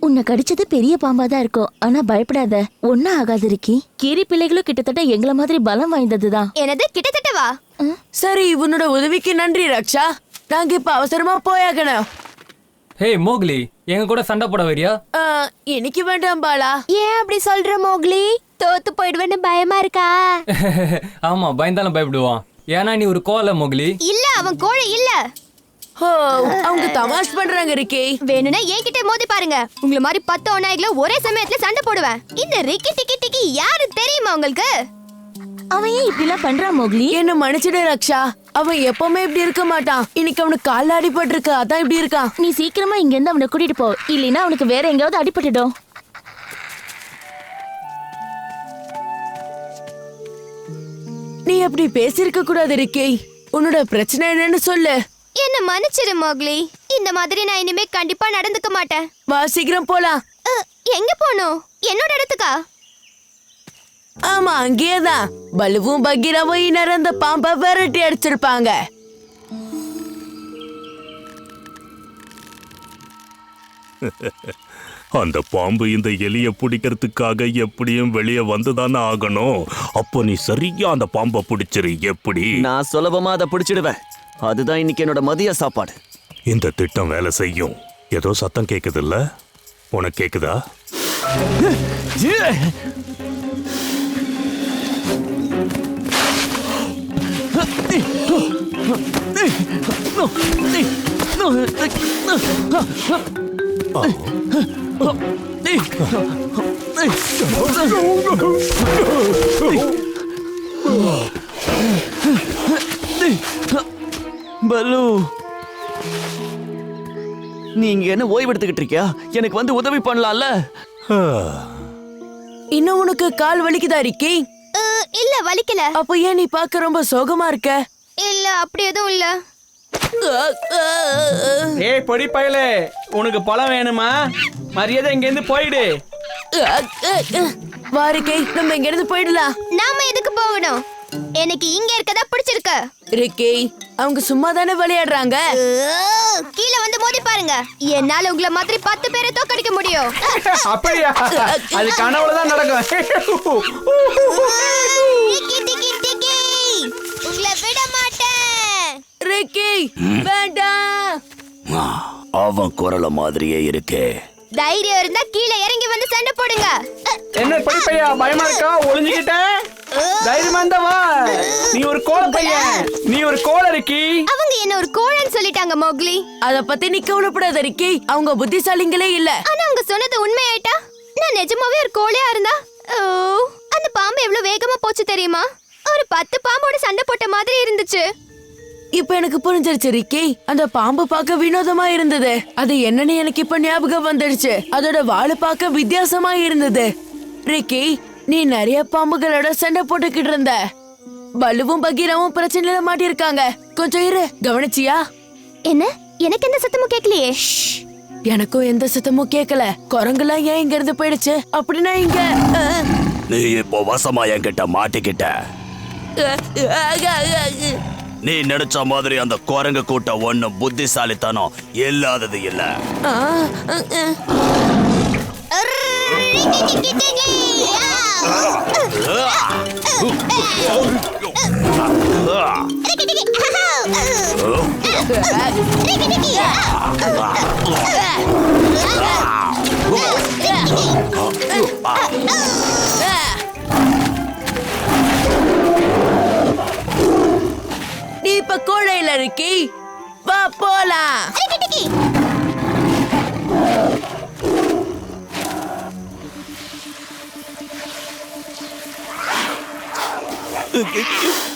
உன்னை கடிச்சது பெரிய பாம்பா தான் இருக்கும். ஆனா பயப்படாத, ஒன்னும் ஆகாது ரிக்கி. கீரி பிள்ளைகளும் கிட்டத்தட்ட எங்கள மாதிரி பலம் வாய்ந்ததுதான். எனது கிட்டத்தட்ட வா. சரி, உன்னோட உதவிக்கு நன்றி ரக்ஷா. நாங்க இப்ப அவசரமா போயாகணும். ஹே மோக்லி, எங்க கூட சண்டை போட வரியா? இன்னைக்கு வேண்டாம் பாலா. ஏன் அப்படி சொல்ற மோக்லி? தோத்து போயிடுவேன்னு பயமா இருக்கா? ஆமா, பயந்தாலும் பயப்படுவான். ஏன்னா நீ ஒரு கோலை மோக்லி. இல்ல, அவன் கோழை இல்ல. அவங்க தமாஷ் பண்றாங்க ரிக்கி. வேணும்னா என்கிட்ட மோதி பாருங்க. உங்களை மாதிரி 10 ஒன்னாய்களை ஒரே சமயத்துல சண்டை போடுவேன். இந்த ரிக்கி டிக்கி டிக்கி யாரு தெரியுமா உங்களுக்கு? அவன் ஏன் இப்படி எல்லாம் பண்றான் மோக்லி? என்ன மன்னிச்சிடு ரக்ஷா. அவன் எப்பவுமே இப்படி இருக்க மாட்டான். இன்னைக்கு அவனுக்கு கால்ல அடிபட்டு இருக்கு, அதான் இப்படி இருக்கான். நீ சீக்கிரமா இங்க இருந்து அவனை கூட்டிட்டு போ, இல்லைன்னா அவனுக்கு வேற எங்கேயாவது அடிபட்டுடும். நீ அப்படி பேசிருக்க கூடாது ரிக்கி. உன்னோட பிரச்சனை என்னன்னு சொல்லு. என்ன மன்னிச்சிரு மோக்லி. இந்த மாதிரி நான் இனிமே கண்டிப்பா நடந்துக்க மாட்டேன். வா, சீக்கிரம் போலாம். எங்க போகணும்? என்னோட இடத்துக்கா? ஆமா, அங்கேயேதான். பலுவும் பகீராவும் இந்நேரம் அந்த பாம்பை விரட்டி அடிச்சிருப்பாங்க. அந்த பாம்பு இந்த எலிய பிடிக்கிறதுக்காக எப்படியும் வெளியே வந்துதானே ஆகணும். அப்போ நீ சரியா அந்த பாம்பை பிடிச்சிரு. எப்படி? நான் சுலபமா அதை பிடிச்சிடுவேன். அதுதான் இன்னைக்கு என்னோட மதிய சாப்பாடு. இந்த திட்டம் வேலை செய்யும். ஏதோ சத்தம் கேக்குது இல்ல? உனக்கு கேக்குதா? பலு, நீங்க என்ன ஓய்வு எடுத்துக்கிட்டு இருக்கியா? எனக்கு வந்து உதவி பண்ணலாம்ல? இன்னும் உனக்கு கால் வலிக்குதா ரிக்கி? இல்ல வலிக்கல. அப்போ ஏன் நீ பார்க்க ரொம்ப சோகமா இருக்க? இல்ல அப்படி எதுவும் இல்ல. ஏய் பொடி பயலே, உனக்கு பழம் வேணுமா? மரியாதை இங்க இருந்து போயிடு. வாரிக்கை, நம்ம இங்க இருந்து போயிடலாம். நாம எதுக்கு போகணும்? எனக்கு இங்க இருக்கதா பிடிச்சிருக்கு. ரிக்கி, அவங்க சும்மா தானே விளையாடுறாங்க. கீழே வந்து மோதி பாருங்க. என்னால உங்களை மாதிரி 10 பேரை தோக்கடிக்க முடியும். அப்படியா? அது கனவுல தான் நடக்கும். உங்களை விட மாட்டேன். ரிக்கி, வேண்டாம். அவன் குரல மாதிரியே இருக்கே. தைரியம் இருந்தா கீழே இறங்கி வந்து சண்டை போடுங்க. என்ன பொடி பையா, பயமா இருக்கா? ஒளிஞ்சுக்கிட்ட தைரியமா இருந்தா வா. நீ ஒரு கோல பையன், நீ ஒரு கோல ரிக்கி. அவங்க என்ன ஒரு கோழன்னு சொல்லிட்டாங்க மோக்லி. அத பத்தி நீ கவலைப்படாத ரிக்கி. அவங்க புத்திசாலிங்களே இல்ல. ஆனா அவங்க சொன்னது உண்மையாயிட்டா? நான் நிஜமாவே ஒரு கோழையா இருந்தா? ஓ, அந்த பாம்பு எவ்வளவு வேகமா போச்சு தெரியுமா? ஒரு 10 பாம்போட சண்டை போட்ட மாதிரி இருந்துச்சு. இப்ப எனக்கு புரிஞ்சிருச்சு ரிக்கி. அந்த பாம்பு பார்க்க வினோதமா இருந்தது. அது என்னன்னு எனக்கு இப்ப ஞாபகம் வந்துடுச்சு. அதோட வாழை பார்க்க வித்தியாசமா இருந்தது. ரிக்கி, நீ நிறைய பாம்புகளோட சண்டை போட்டுக்கிட்டு இருந்த. பலுவும் பகீராவும் பிரச்சனையில மாட்டிருக்காங்க. கொஞ்சம் இரு, கவனிச்சியா? என்ன? எனக்கு எந்த சத்தமும் கேட்கலையே. எனக்கும் எந்த சத்தமும் கேட்கல. குரங்குலாம் ஏன் இங்க இருந்து போயிடுச்சு? அப்படின்னா இங்க நீ இப்போ வசமா என்கிட்ட மாட்டிக்கிட்ட. நீ நினைச்ச மாதிரி அந்த குரங்கு கூட்டம் ஒண்ணும் புத்திசாலித்தனம் இல்லாதது இல்ல. நீ இப்ப கோழையில ரிக்கி. வா போலாம்.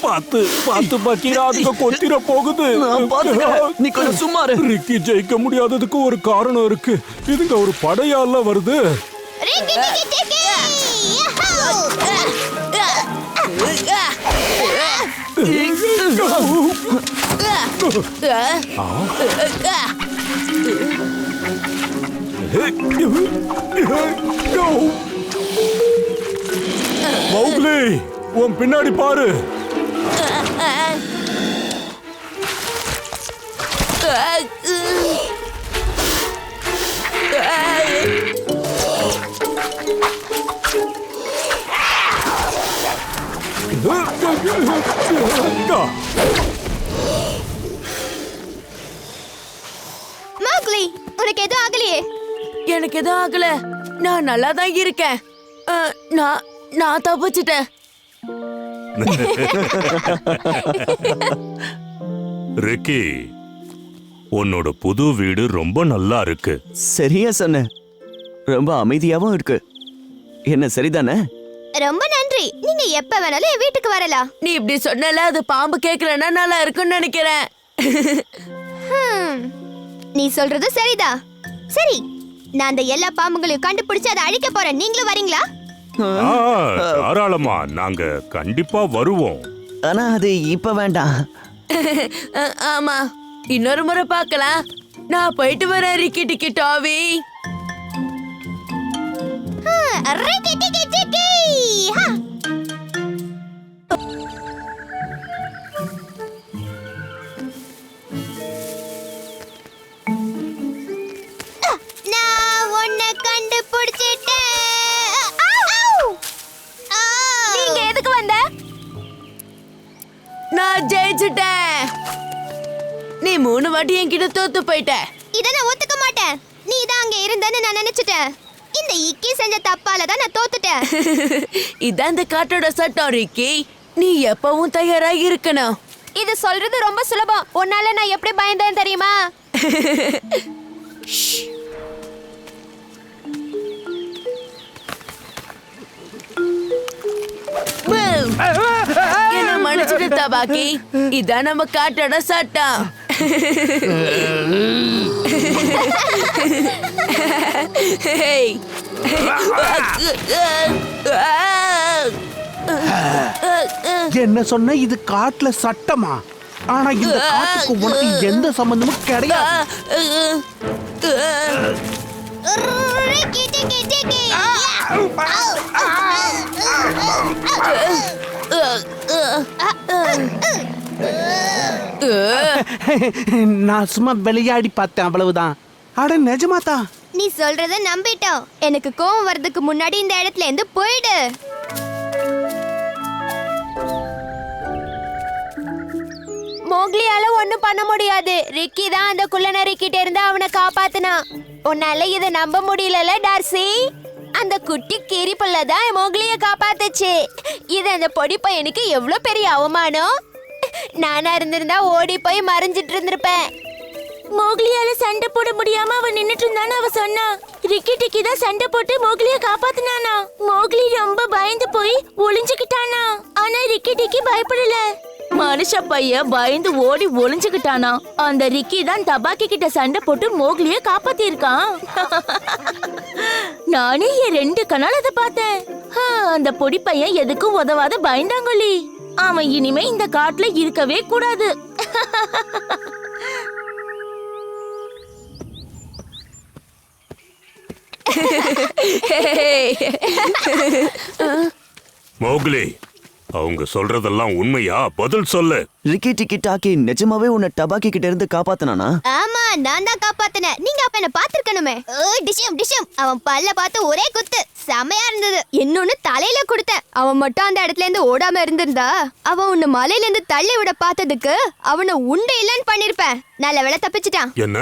பார்த்து பக்கீரா, அதுக்கு கொத்திர போகுது. நீ கொஞ்சம் சும்மா இரு. ரிக்கி ஜெயிக்க முடியாததுக்கு ஒரு காரணம் இருக்கு. இதுங்க ஒரு படையால வருது. மௌக்லி, உன் பின்னாடி பாரு. மோக்லி, உனக்கு எதுவும் ஆகலையே? எனக்கு எதுவும் ஆகல. நான் நல்லா தான் இருக்கேன். நான் தப்பிச்சிட்டேன். ரிக்கி, உன்னோட புது வீடு ரொம்ப நல்லா இருக்கு. சரியா சொன்ன. ரொம்ப அமைதியாவும் இருக்கு. என்ன சரிதானே? ரொம்ப நன்றி. நீங்க எப்ப வேணாலும் என் வீட்டுக்கு வரலாம். நீ இப்படி சொன்னல, அது பாம்பு கேட்கலன்னா நல்லா இருக்கும்னு நினைக்கிறேன். நீ சொல்றது சரிதான். சரி, நான் அந்த எல்லா பாம்புகளையும் கண்டுபிடிச்சு அதை அழிக்க போறேன். நீங்களும் வரீங்களா? தாராளமா, நாங்க கண்டிப்பா வருவோம். ஆனா அது இப்ப வேண்டாம். ஆமா, இன்னொரு முறை பார்க்கலாம். நான் போயிட்டு வரேன் ரிக்கி டிக்கி டாவி. ரிக்கி டிக்கி டிக்கி. No! போறேன். நீ 3 வாட்டி என்கிட்ட தோத்து போயிட்ட. இத நான் ஒத்துக்க மாட்டேன். நீ தான் அங்க இருந்தன்னு நான் நினைச்சிட்டேன். இந்த இக்கி செஞ்ச தப்பால தான் நான் தோத்துட்டேன். இதான் இந்த காட்டோட சட்டம் ரிக்கி. நீ எப்பவும் தயாரா இருக்கணும். இது சொல்றது ரொம்ப சுலபம். உன்னால நான் எப்படி பயந்தேன் தெரியுமா? என்ன மன்னிச்சிட்டு தபாக்கி. இதான் நம்ம காட்டோட சட்டம். என்ன சொன்ன? இது காட்டுல சட்டமா? ஆனா இந்த காட்டுக்கு உனக்கு எந்த சம்பந்தமும் கிடையாது. ரிக்கி, டிக்கி, டிக்கி. நான் சும்மா விளையாடி பார்த்தேன், அவ்வளவுதான். அட நிஜமாதா? நீ சொல்றத நம்பிட்டோம். எனக்கு கோவம் வர்றதுக்கு முன்னாடி இந்த இடத்துல இருந்து போயிடு. மோக்லியால ஒண்ணும் பண்ண முடியாது. ரிக்கி தான் அந்த குள்ளநரி கிட்ட இருந்து அவனை காப்பாத்துனான். உன்னால இத நம்ப முடியலல டார்சி? அந்த குட்டி கீரி புள்ள தான் மோக்லிய காப்பாத்துச்சு. இது அந்த பொடி பையனுக்கு எவ்வளவு பெரிய அவமானம். நானா இருந்திருந்தா ஓடி போய் மறைஞ்சிட்டு இருந்திருப்பேன். மோக்லியால சண்டை போட முடியாம அவன் நின்னுட்டு இருந்தான்னு அவ சொன்னா. ரிக்கி டிக்கி தான் சண்டை போட்டு மோக்லிய காப்பாத்துனானா. மோக்லி ரொம்ப பயந்து போய் ஒளிஞ்சுக்கிட்டானா. ஆனா ரிக்கி டிக்கி பயப்படல. மனுஷ பையன் பயந்து ஓடி ஒளிஞ்சுக்கிட்டானா. அந்த ரிக்கி தான் தபாக்கி கிட்ட சண்டை போட்டு மோக்லிய காப்பாத்தி இருக்கான். நானே என் 2 கண்ணால அதை பார்த்தேன். அந்த பொடி பையன் எதுக்கும் உதவாத பயந்தாங்கொல்லி. அவன் இனிமே இந்த காட்டுல இருக்கவே கூடாது. மோக்லி, அவங்க சொல்றதெல்லாம் உண்மையா? பதில் சொல்லு. ரிக்கி டிக்கி டாக்கி நிஜமாவே உன்னை டபாக்கி கிட்ட இருந்து காப்பாத்துனானா? ஆமா, நான் தான் காப்பாத்தினேன். நீங்க அப்ப என்ன பாத்துருக்கணுமே. டிஷம் டிஷம். அவன் பல்ல பார்த்து ஒரே குத்து செமையா இருந்தது. இன்னொன்னு தலையில கொடுத்தேன். அவன் மட்டும் அந்த இடத்துல இருந்து ஓடாம இருந்திருந்தா அவன் உன்னை மலையில இருந்து தள்ளி விட பார்த்ததுக்கு அவனை உண்டு இல்லன்னு பண்ணிருப்பேன். நல்ல வேளை தப்பிச்சிட்டான். என்ன,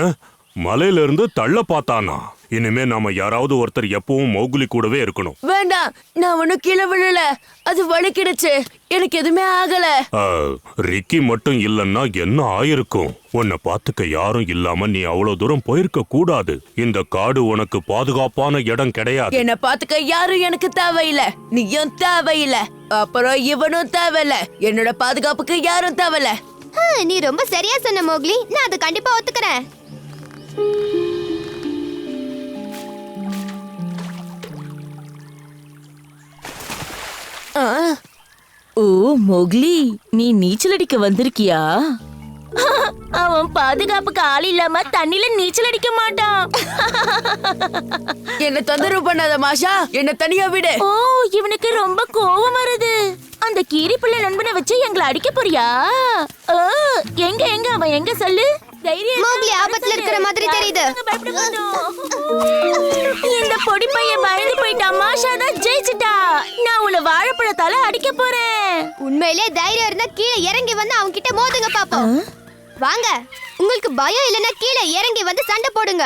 மலையில இருந்து தள்ள பார்த்தானா? இனிமே நாம யாராவது ஒருத்தர் எப்பவும் மௌகுலி கூடவே இருக்கணும். வேண்டாம், நான் ஒன்னும் கீழே விழல. அது வலிக்கிடுச்சு. எனக்கு எதுவுமே ஆகல. ரிக்கி மட்டும் இல்லன்னா என்ன ஆயிருக்கும்? உன்னை பாத்துக்க யாரும் இல்லாம நீ அவ்வளவு தூரம் போயிருக்க கூடாது. இந்த காடு உனக்கு பாதுகாப்பான இடம் கிடையாது. என்ன பாத்துக்க யாரும் எனக்கு தேவையில்ல. நீயும் தேவையில்ல. அப்புறம் இவனும் தேவையில்ல. என்னோட பாதுகாப்புக்கு யாரும் தேவையில்ல. நீ ரொம்ப சரியா சொன்ன மோக்லி. நான் அது கண்டிப்பா ஒத்துக்கிறேன். ஓ மோக்லி, நீ நீச்சல் அடிக்க வந்திருக்கியா? அவன் பாதுகாப்புக்கு ஆள் இல்லாம தண்ணில நீச்சல் அடிக்க மாட்டான். என்ன தொந்தரவு பண்ணாத மாஷா, என்ன தனியா விடு. ஓ, இவனுக்கு ரொம்ப கோவம் வருது. அந்த கீரி பிள்ளை நண்பனை வச்சு எங்களை அடிக்க போறியா? எங்க எங்க அவன் எங்க சொல்லு. மோக்லி ஆபத்துல இருக்கிற மாதிரி தெரியுது. இந்த பொடி பையன் பயந்து போயிட்டான். மாஷா தான் ஜெயிச்சிட்டா. நான் உன்னை வாழைப்பழத்தால அடிக்க போறேன். உண்மையிலே தைரியம் இருந்தா கீழே இறங்கி வந்து அவங்க கிட்ட மோதுங்க பாப்போம். வாங்க. உங்களுக்கு பயம் இல்லைன்னா கீழே இறங்கி வந்து சண்டை போடுங்க.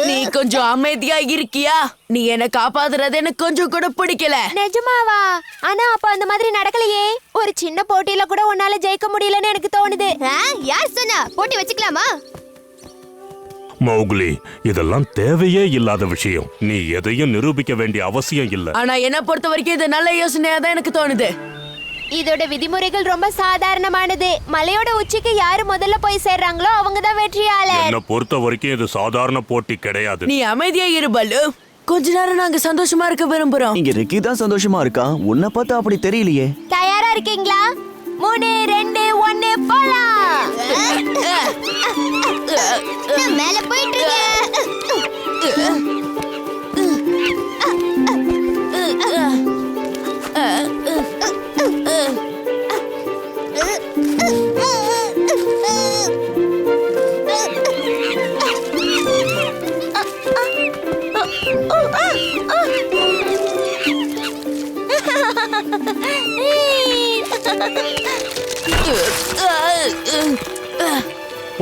நீ கொஞ்சம் அமைதியா இருக்கியா? நீ என்ன காப்பாத்துறது எனக்கு கொஞ்சம் கூட பிடிக்கல. நிஜமாவா? ஆனா அப்ப அந்த மாதிரி நடக்கலையே. ஒரு சின்ன போட்டியில கூட உன்னால ஜெயிக்க முடியலன்னு எனக்கு தோணுது. யார் சொன்னா? போட்டி வச்சுக்கலாமா? மௌகுலி, இதெல்லாம் தேவையே இல்லாத விஷயம். நீ எதையும் நிரூபிக்க வேண்டிய அவசியம் இல்ல. ஆனா என்ன பொறுத்த வரைக்கும் இது நல்ல யோசனையா தான் எனக்கு தோணுது. இதோட விதிமுறைகள் ரொம்ப சாதாரணமானது. மலையோட உச்சிக்கு யாரு முதல்ல போய் சேர்றாங்களோ அவங்க தான் வெற்றியாளர். என்ன பொறுத்த வரைக்கும் இது சாதாரண போட்டி கிடையாது. நீ அமைதியா இரு பல்லு. கொஞ்ச நேரம் நாங்க சந்தோஷமா இருக்க விரும்புறோம். இங்க ரிக்கி தான் சந்தோஷமா இருக்கா. உன்னை பார்த்தா அப்படி தெரியலையே. தயாரா இருக்கீங்களா? 3, 2, 1 போலாம். நான் மேல போயிட்டு இருக்கேன்.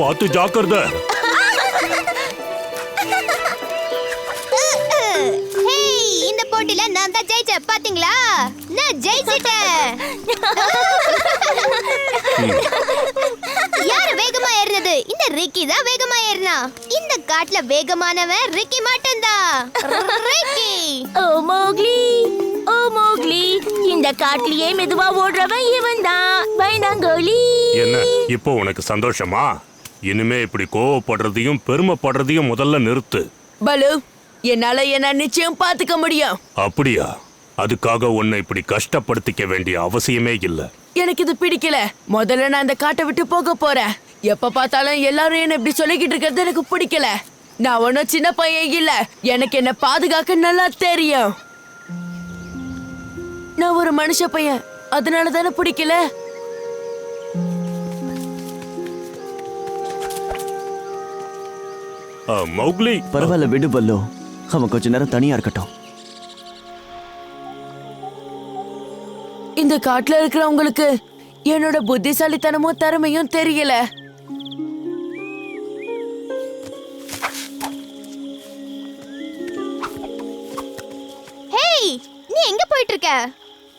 பார்த்து ஜாக்கிரதை. ஹேய், இந்த போட்டில நான் தான் ஜெயிச்சேன் பாத்தீங்களா? நான் ஜெயிச்சிட்டேன். யார் வேகமா ஏறினது? இந்த ரிக்கி தான் வேகமா ஏறினா. இந்த காட்டுல வேகமானவன் ரிக்கி மட்டும்தான். ரிக்கி. ஓ மோக்லி, ஓ மோக்லி, இந்த காட்டுலயே மெதுவா ஓடுறவன் இவன் தான் பயந்தாங்கோலி. என்ன இப்போ உனக்கு சந்தோஷமா? இனிமே இப்படி கோவப்படுறதையும் பெருமைப்படுறதையும் முதல்ல நிறுத்து. பலு, என்னால என்ன நிச்சயம் பாத்துக்க முடியும். அப்படியா? அதுக்காக உன்னை இப்படி கஷ்டப்படுத்திக்க வேண்டிய அவசியமே இல்ல. எனக்கு இது பிடிக்கல. முதல்ல நான் இந்த காட்டை விட்டு போக போறேன். எப்ப பார்த்தாலும் எல்லாரும் என்ன இப்படி சொல்லிக்கிட்டு இருக்கிறது எனக்கு பிடிக்கல. நான் ஒன்னும் சின்ன பையன் இல்ல. எனக்கு என்ன பாதுகாக்க நல்லா தெரியும். நான் ஒரு மனுஷ பையன், அதனால தானே பிடிக்கல. மௌக்லி, பரவாயில்ல விடு பல்லு, அவன் கொஞ்ச நேரம் தனியா இருக்கட்டும். இந்த காட்டுல இருக்கிறவங்களுக்கு என்னோட புத்திசாலித்தனமும் திறமையும் தெரியல. ஹேய், நீ எங்க போயிட்டு இருக்க?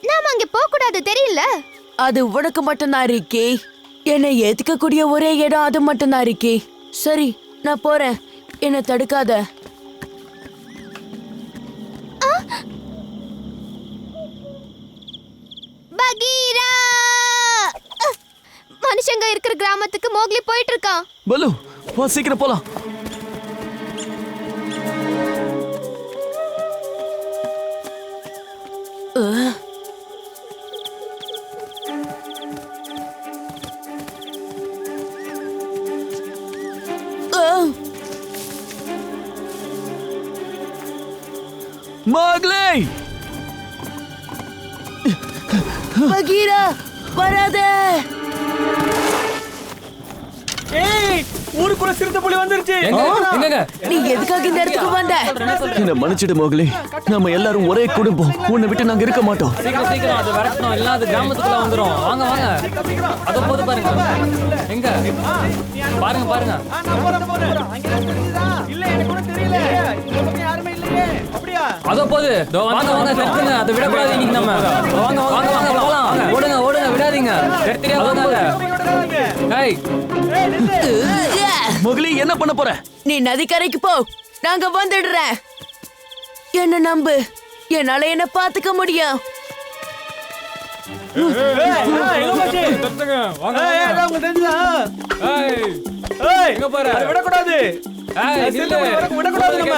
நாம அங்க போக கூடாது தெரியல. அது உனக்கு மட்டும்தான் இருக்கே. என்னை ஏத்துக்கக்கூடிய ஒரே இடம் அது மட்டும்தான் இருக்கே. சரி, நான் போறேன். என்னை தடுக்காத. பகீரா! மனுஷங்க இருக்கிற கிராமத்துக்கு மோக்லி போயிட்டு இருக்கான். பல்லு, வா சீக்கிரம் போலாம். மோக்லி! பகீரா, வராத. ஏய், ஊருக்குள்ள சிறுத்தை புலி வந்துருச்சு. நீ எதுக்காக இந்த இடத்துக்கு வந்த? என்ன மன்னிச்சிடு மோக்லி, நாம எல்லாரும் ஒரே குடும்பம். உன்னை விட்டு நாங்க இருக்க மாட்டோம். சீக்கிரம் அது விரட்டணும், இல்ல அது கிராமத்துக்குள்ள வந்துரும். வாங்க வாங்க, அத போது பாருங்க. எங்க பாருங்க பாருங்க. இல்ல, எனக்கு கூட தெரியல. இந்த பக்கம் யாருமே இல்லையே. அப்படியா? அத போது வாங்க வாங்க, தட்டுங்க. அதை விடக்கூடாது இன்னைக்கு நம்ம. வாங்க வாங்க வாங்க போலாம். ஓடுங்க ஓடுங்க, விடாதீங்க. தெரியாத ஏய் மோக்லி, என்ன பண்ண போற? நீ நதிக்கரைக்கு போ, நாங்க வந்துடுறேன். என்ன நம்பு, என்னால என்ன பாத்துக்க முடியும். எங்க போச்சு? வாங்க ஏய், அதான் உங்க தெரிஞ்சா? ஏய், எங்க போற? அதை விடக்கூடாது. ஏய் சிறுத்தை புலி விடக்கூடாது நம்ம.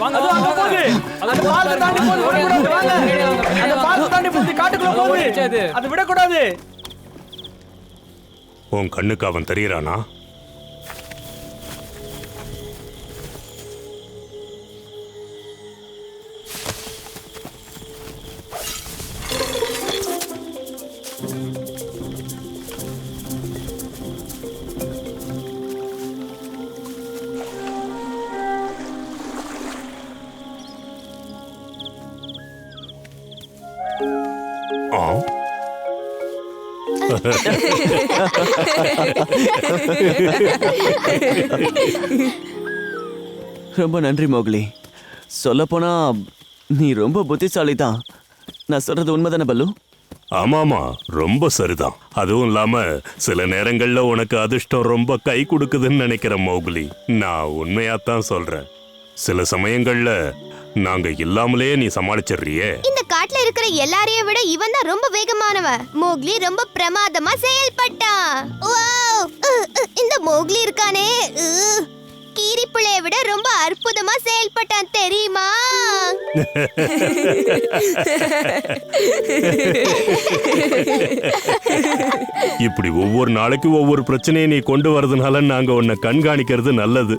வாங்க அது அங்க போகுது. அந்த பாலத்தை தாண்டி போகுது, விடக்கூடாது. வாங்க. அந்த பாலத்தை தாண்டி போகுது, காட்டுக்குள்ள போகுது. அது விடக்கூடாது. உன் கண்ணுக்கு அவன் தெரியறானா? ரொம்ப நன்றி மோக்லி. சொல்லப்போனா நீ ரொம்ப புத்திசாலி தான். நான் சொல்றது உண்மைதானே பல்லு? ஆமாமா, ரொம்ப சரிதான். அதுவும் இல்லாம சில நேரங்கள்ல உனக்கு அதிர்ஷ்டம் ரொம்ப கை கொடுக்குதுன்னு நினைக்கிறேன் மௌக்லி. நான் உண்மையாத்தான் சொல்றேன். சில சமயங்கள்ல நாங்க இல்லாமலே நீ சமாளிச்சிடுறியே. இந்த காட்டுல இருக்கிற எல்லாரையும் விட இவன் தான் ரொம்ப வேகமானவன். மோக்லி ரொம்ப பிரமாதமா செயல்பட்டான். வாவ்! இந்த மோக்லி இருக்கானே, கீரிப்புள்ளைய விட ரொம்ப அற்புதமா செயல்பட்டான் தெரியுமா? இப்படி ஒவ்வொரு நாளைக்கு ஒவ்வொரு பிரச்சனையை நீ கொண்டு வரதுனால நாங்க உன்னை கண்காணிக்கிறது நல்லது.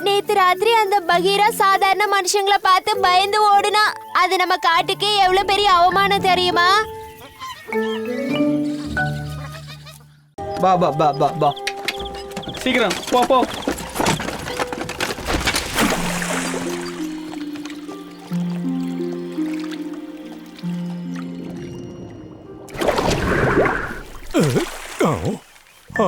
நேத்து ராத்திரி அந்த பகீரா சாதாரண மனுஷங்களை பார்த்து பயந்து ஓடுனா. அது நம்ம காட்டுக்கே எவ்வளவு பெரிய அவமானம் தெரியுமா? பா பா பா பா பா, சீக்கிரம் போ போ. ஆ.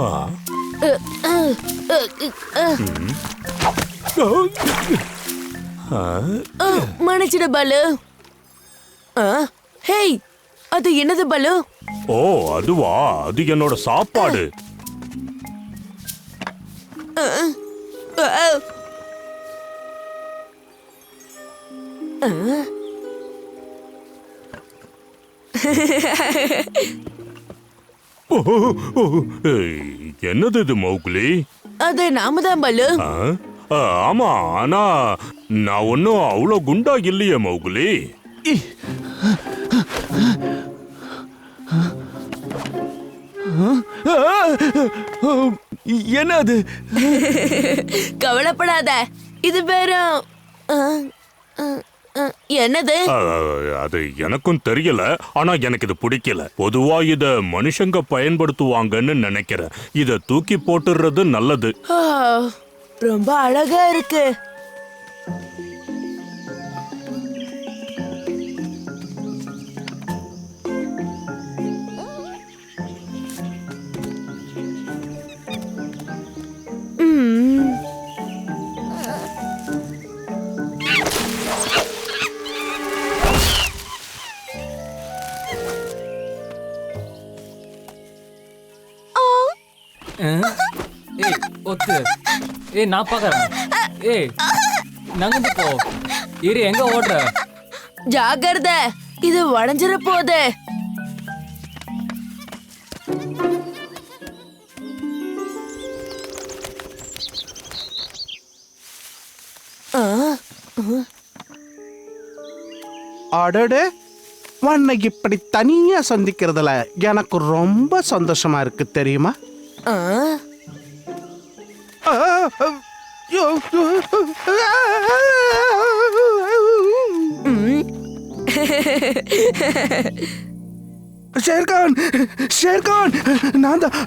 மன்னிச்சிடு பாலு. ஹேய், அது என்னது பாலு? ஓ அதுவா, அது என்னோட சாப்பாடு. என்னது இது மௌக்லி? அது நாம தான் பாலு. ஆமா, ஆனா நான் ஒன்னும் அவ்வளோ குண்டா இல்லையே மௌக்லி. என்ன அது? கவலைப்படாத, இது வெறும் என்னது? அது எனக்கும் தெரியல, ஆனா எனக்கு இது பிடிக்கல. பொதுவா இத மனுஷங்க பயன்படுத்துவாங்கன்னு நினைக்கிறேன். இத தூக்கி போட்டுறது நல்லது. ரொம்ப அழகா இருக்கு. ஏய் ஒத்து, ஏய் நான் பாக்குறேன். ஏய் நகர்ந்து போ. இரு, எங்க ஓடுற? ஜாக்கிரதை, இது உடைஞ்சிர போகுது. அடடே, உன்னை இப்படி தனியா சந்திக்கிறதுல எனக்கு ரொம்ப சந்தோஷமா இருக்கு தெரியுமா? ஷேர்கான், ஷேர்கான், நான் தான்.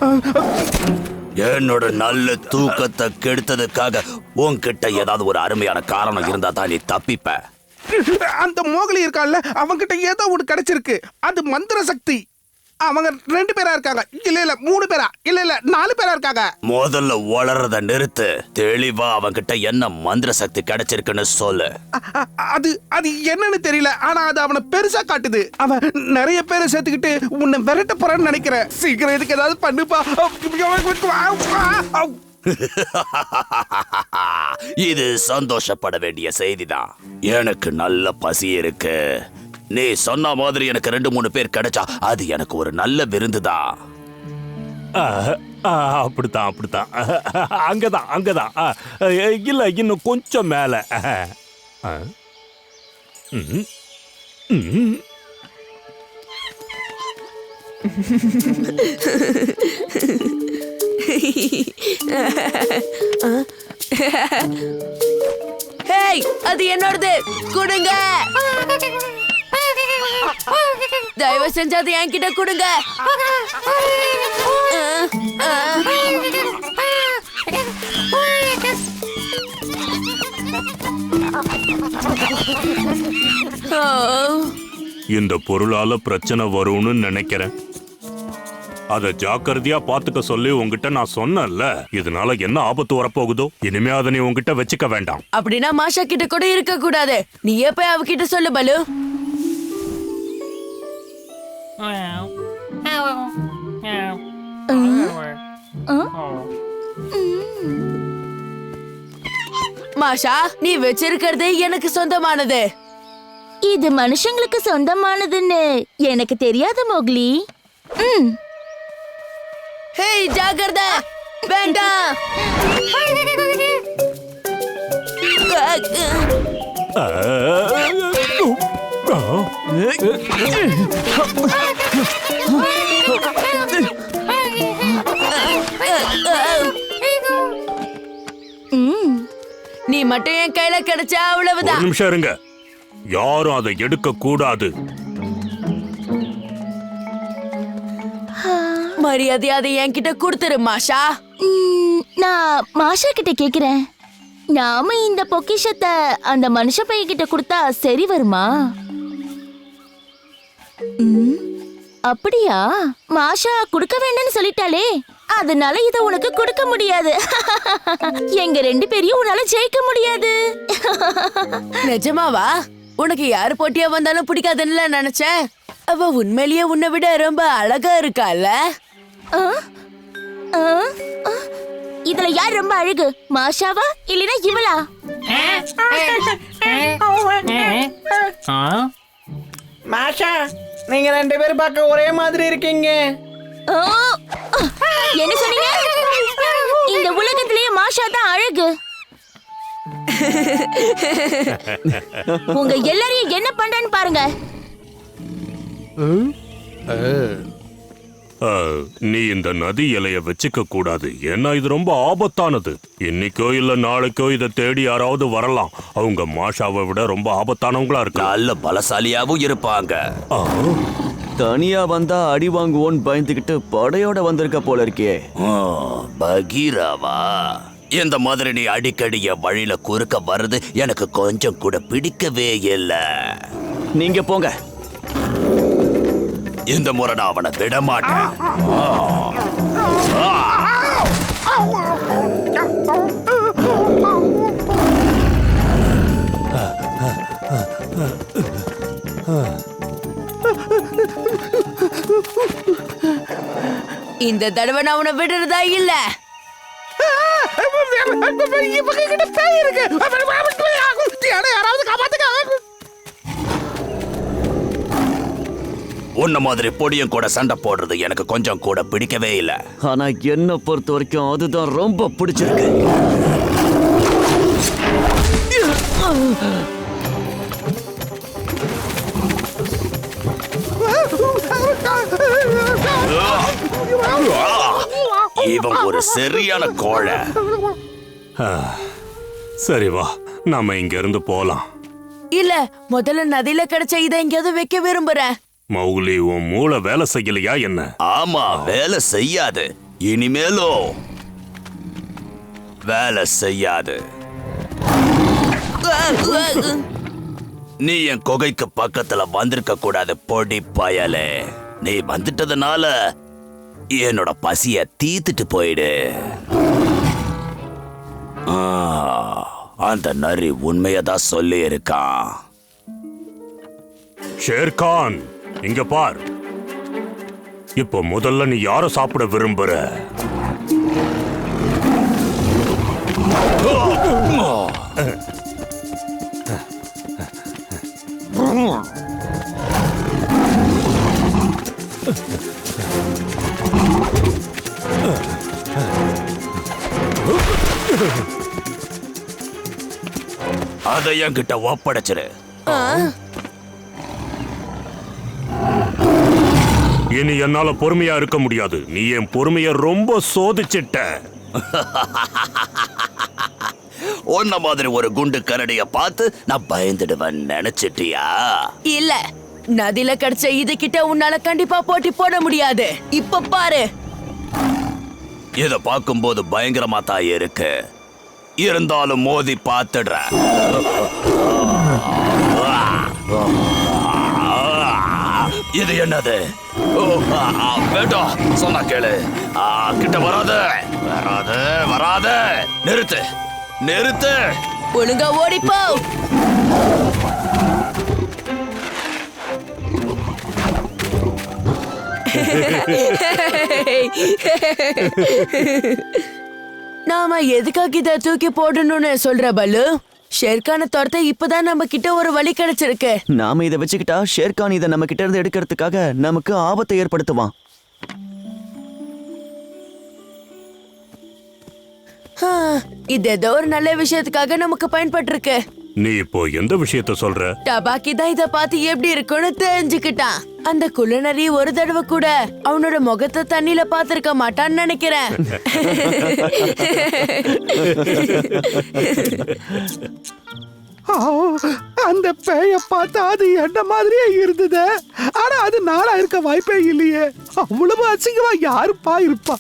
என்னோட நல்ல தூக்கத்தை கெடுத்ததுக்காக உன்கிட்ட ஏதாவது ஒரு அருமையான காரணம் இருந்தா தான் நீ தப்பிப்ப. அந்த மோகலி இருக்கான்ல, அவங்கிட்ட ஏதோ ஒன்று கிடைச்சிருக்கு. அது மந்திர சக்தி. அவங்க 2 பேரா இருக்காங்க. இல்ல 3 பேரா, இல்ல 4 பேரா இருக்காங்க. முதல்ல வளர்றத நிறுத்து. தெளிவா அவன்கிட்ட என்ன மந்திர சக்தி கிடைச்சிருக்குன்னு சொல்லு. அது அது என்னன்னு தெரியல, ஆனா அது அவனை பெருசா காட்டுது. அவன் நிறைய பேரை சேர்த்துக்கிட்டு உன்னை விரட்ட போறான்னு நினைக்கிறேன். சீக்கிரம் இதுக்கு ஏதாவது பண்ணுப்பா. இது சந்தோஷப்பட வேண்டிய செய்திதான். எனக்கு நல்ல பசி இருக்கு. நீ சொன்ன மாதிரி எனக்கு 2-3 பேர் கிடைச்சா அது எனக்கு ஒரு நல்ல விருந்துதான். அப்படித்தான் அப்படித்தான். அங்கதான் அங்கதான். இல்ல, இன்னும் கொஞ்சம் மேல. ஹேய், அது என்னோடது, கொடுங்க. தயவு செஞ்சு அது என்கிட்ட கொடுங்க. இந்த பொருளால பிரச்சனை வரும்னு நினைக்கிறேன். அத ஜாக்கிரதையா பாத்துக்க சொல்லி உங்ககிட்ட நான் சொன்னேன்ல. இதனால என்ன ஆபத்து வரப்போகுதோ, இனிமே அதை நீ உங்ககிட்ட வச்சுக்க வேண்டாம். அப்படின்னா மாஷா கிட்ட கூட இருக்க கூடாது. நீயே போய் அவகிட்ட சொல்லு பாலு. மாஷா, நீ வச்சிருக்கிறது எனக்கு சொந்தமானது. இது மனுஷங்களுக்கு சொந்தமானதுன்னு எனக்கு தெரியாத மோக்லி. ஹேய், ஜாக்கிரதை, வேண்டாம். நீ மட்டும் என் கையில கிடைச்சா அவ்வளவுதான். ஒரு நிமிஷம் இருங்க, யாரும் அதை எடுக்க கூடாது. மரியாதை அதை என்கிட்ட கொடுத்துரு மாஷா. நான் மாஷா கிட்ட கேக்குறேன், நாம இந்த பொக்கிஷத்தை அந்த மனுஷ பையன் கிட்ட கொடுத்தா சரி வருமா? அப்படியா? மாஷா குடுக்க வேண்டாம்னு சொல்லிட்டாளே, அதனால இத உனக்கு கொடுக்க முடியாது. எங்க 2 பேரையும் உன்னால ஜெயிக்க முடியாது. நிஜமாவா? உனக்கு யாரு போட்டியா வந்தாலும் பிடிக்காதுன்னு நினைச்சேன். அவ உண்மையிலேயே உன்னை விட ரொம்ப அழகா இருக்கால. ஆ? ஆ? ஆ? இதுல யார் ரொம்ப அழகு, மாஷாவா இல்லனா இவளா? மாஷா, நீங்க 2 பேரும் பார்க்க ஒரே மாதிரி இருக்கீங்க. ஓ! என்ன சொன்னீங்க? இந்த உலகத்திலேயே மாஷா தான் அழகு. உங்க எல்லாரையும் என்ன பண்றேன்னு பாருங்க. நீ இந்த நதி இலைய வச்சுக்க கூடாது, ஏன்னா இது ரொம்ப ஆபத்தானது. இன்னைக்கோ இல்ல நாளைக்கோ இதை தேடி யாராவது வரலாம். அவங்க மாஷாவை விட ரொம்ப ஆபத்தானவங்களா இருக்கு. நல்ல பலசாலியாவும் இருப்பாங்க. தனியா வந்தா அடி வாங்குவோன்னு பயந்துகிட்டு படையோட வந்திருக்க போல இருக்கே. பகீராவா, இந்த மாதிரி நீ அடிக்கடி என் வழியில குறுக்க வர்றது எனக்கு கொஞ்சம் கூட பிடிக்கவே இல்லை. நீங்க போங்க. இந்த முறை நான் அவனை விட மாட்டேன். இந்த தடவை நான் உன்னை விடுறதா இல்ல. யாராவது காப்பாத்துக்க. உன்ன மாதிரி பொடியும் கூட சண்டை போடுறது எனக்கு கொஞ்சம் கூட பிடிக்கவே இல்லை. ஆனா என்ன பொறுத்த வரைக்கும் அதுதான் ரொம்ப பிடிச்சிருக்கு. இவன் ஒரு சரியான கோழை. சரி வா, நாம இங்க இருந்து போலாம். இல்ல, முதல்ல நதியில கிடைச்ச இதை எங்கேயாவது வைக்க விரும்புறேன். மௌலி, உன் மூளை வேலை செய்யலையா என்ன? ஆமா, வேலை செய்யாது. இனிமேலும் வேலை செய்யாது. நீ என் குகைக்கு பக்கத்துல வந்திருக்க கூடாது பொடி பயலே. நீ வந்துட்டதுனால என்னோட பசிய தீத்துட்டு போயிடு. அந்த நரி உண்மையதான் சொல்லி இருக்கான். ஷேர்கான், இங்க பார். இப்போ முதல்ல நீ யார சாப்பிட விரும்புற? அதை என்கிட்ட ஒப்படைச்சிரு. இனி என்னால பொறுமையா இருக்க முடியாது. நீ என் பொறுமைய ரொம்ப சோதிச்சிட்ட. உன்ன மாதிரி ஒரு குண்டு கரடிய பார்த்து நான் பயந்துடுவேன் நினைச்சிட்டியா? இல்ல, நதியில கிடைச்ச இது கிட்ட உன்னால கண்டிப்பா போட்டி போட முடியாது. இப்ப பாரு. இத பார்க்கும்போது பயங்கரமா தான் இருக்கு. இருந்தாலும் மோதி பார்த்துடுறேன். இது என்னது? வேண்டாம், சொன்னா கேளு. கிட்ட வராத வராத வராத. நிறுத்து நிறுத்து. ஒழுங்கா ஓடிப்போ. நாம எதுக்காக இத தூக்கி போடணும்னு சொல்ற பல்லு? ஷேர்கானை துரத்த இப்பதான் நம்ம கிட்ட ஒரு வழி கிடைச்சிருக்கு. நாம இதை வச்சுக்கிட்டா ஷேர்கான் இதை நம்ம கிட்ட இருந்து எடுக்கிறதுக்காக நமக்கு ஆபத்தை ஏற்படுத்துவான். இது ஏதோ ஒரு நல்ல விஷயத்துக்காக நமக்கு பயன்பட்டு இருக்கு. நீ இப்போ எந்த விஷயத்த சொல்ற? டபாக்கி தான் இத பார்த்து எப்படி இருக்குன்னு தெரிஞ்சுக்கிட்டான். அந்த குள்ளநரி ஒரு தடவை கூட அவனோட முகத்தை தண்ணியில பாத்திருக்க மாட்டான்னு நினைக்கிறேன். அந்த பேய பார்த்தா அது என்ன மாதிரியே இருந்தது. ஆனா அது நாளா இருக்க வாய்ப்பே இல்லையே. அவ்வளவு அசிங்கமா யாருப்பா இருப்பா?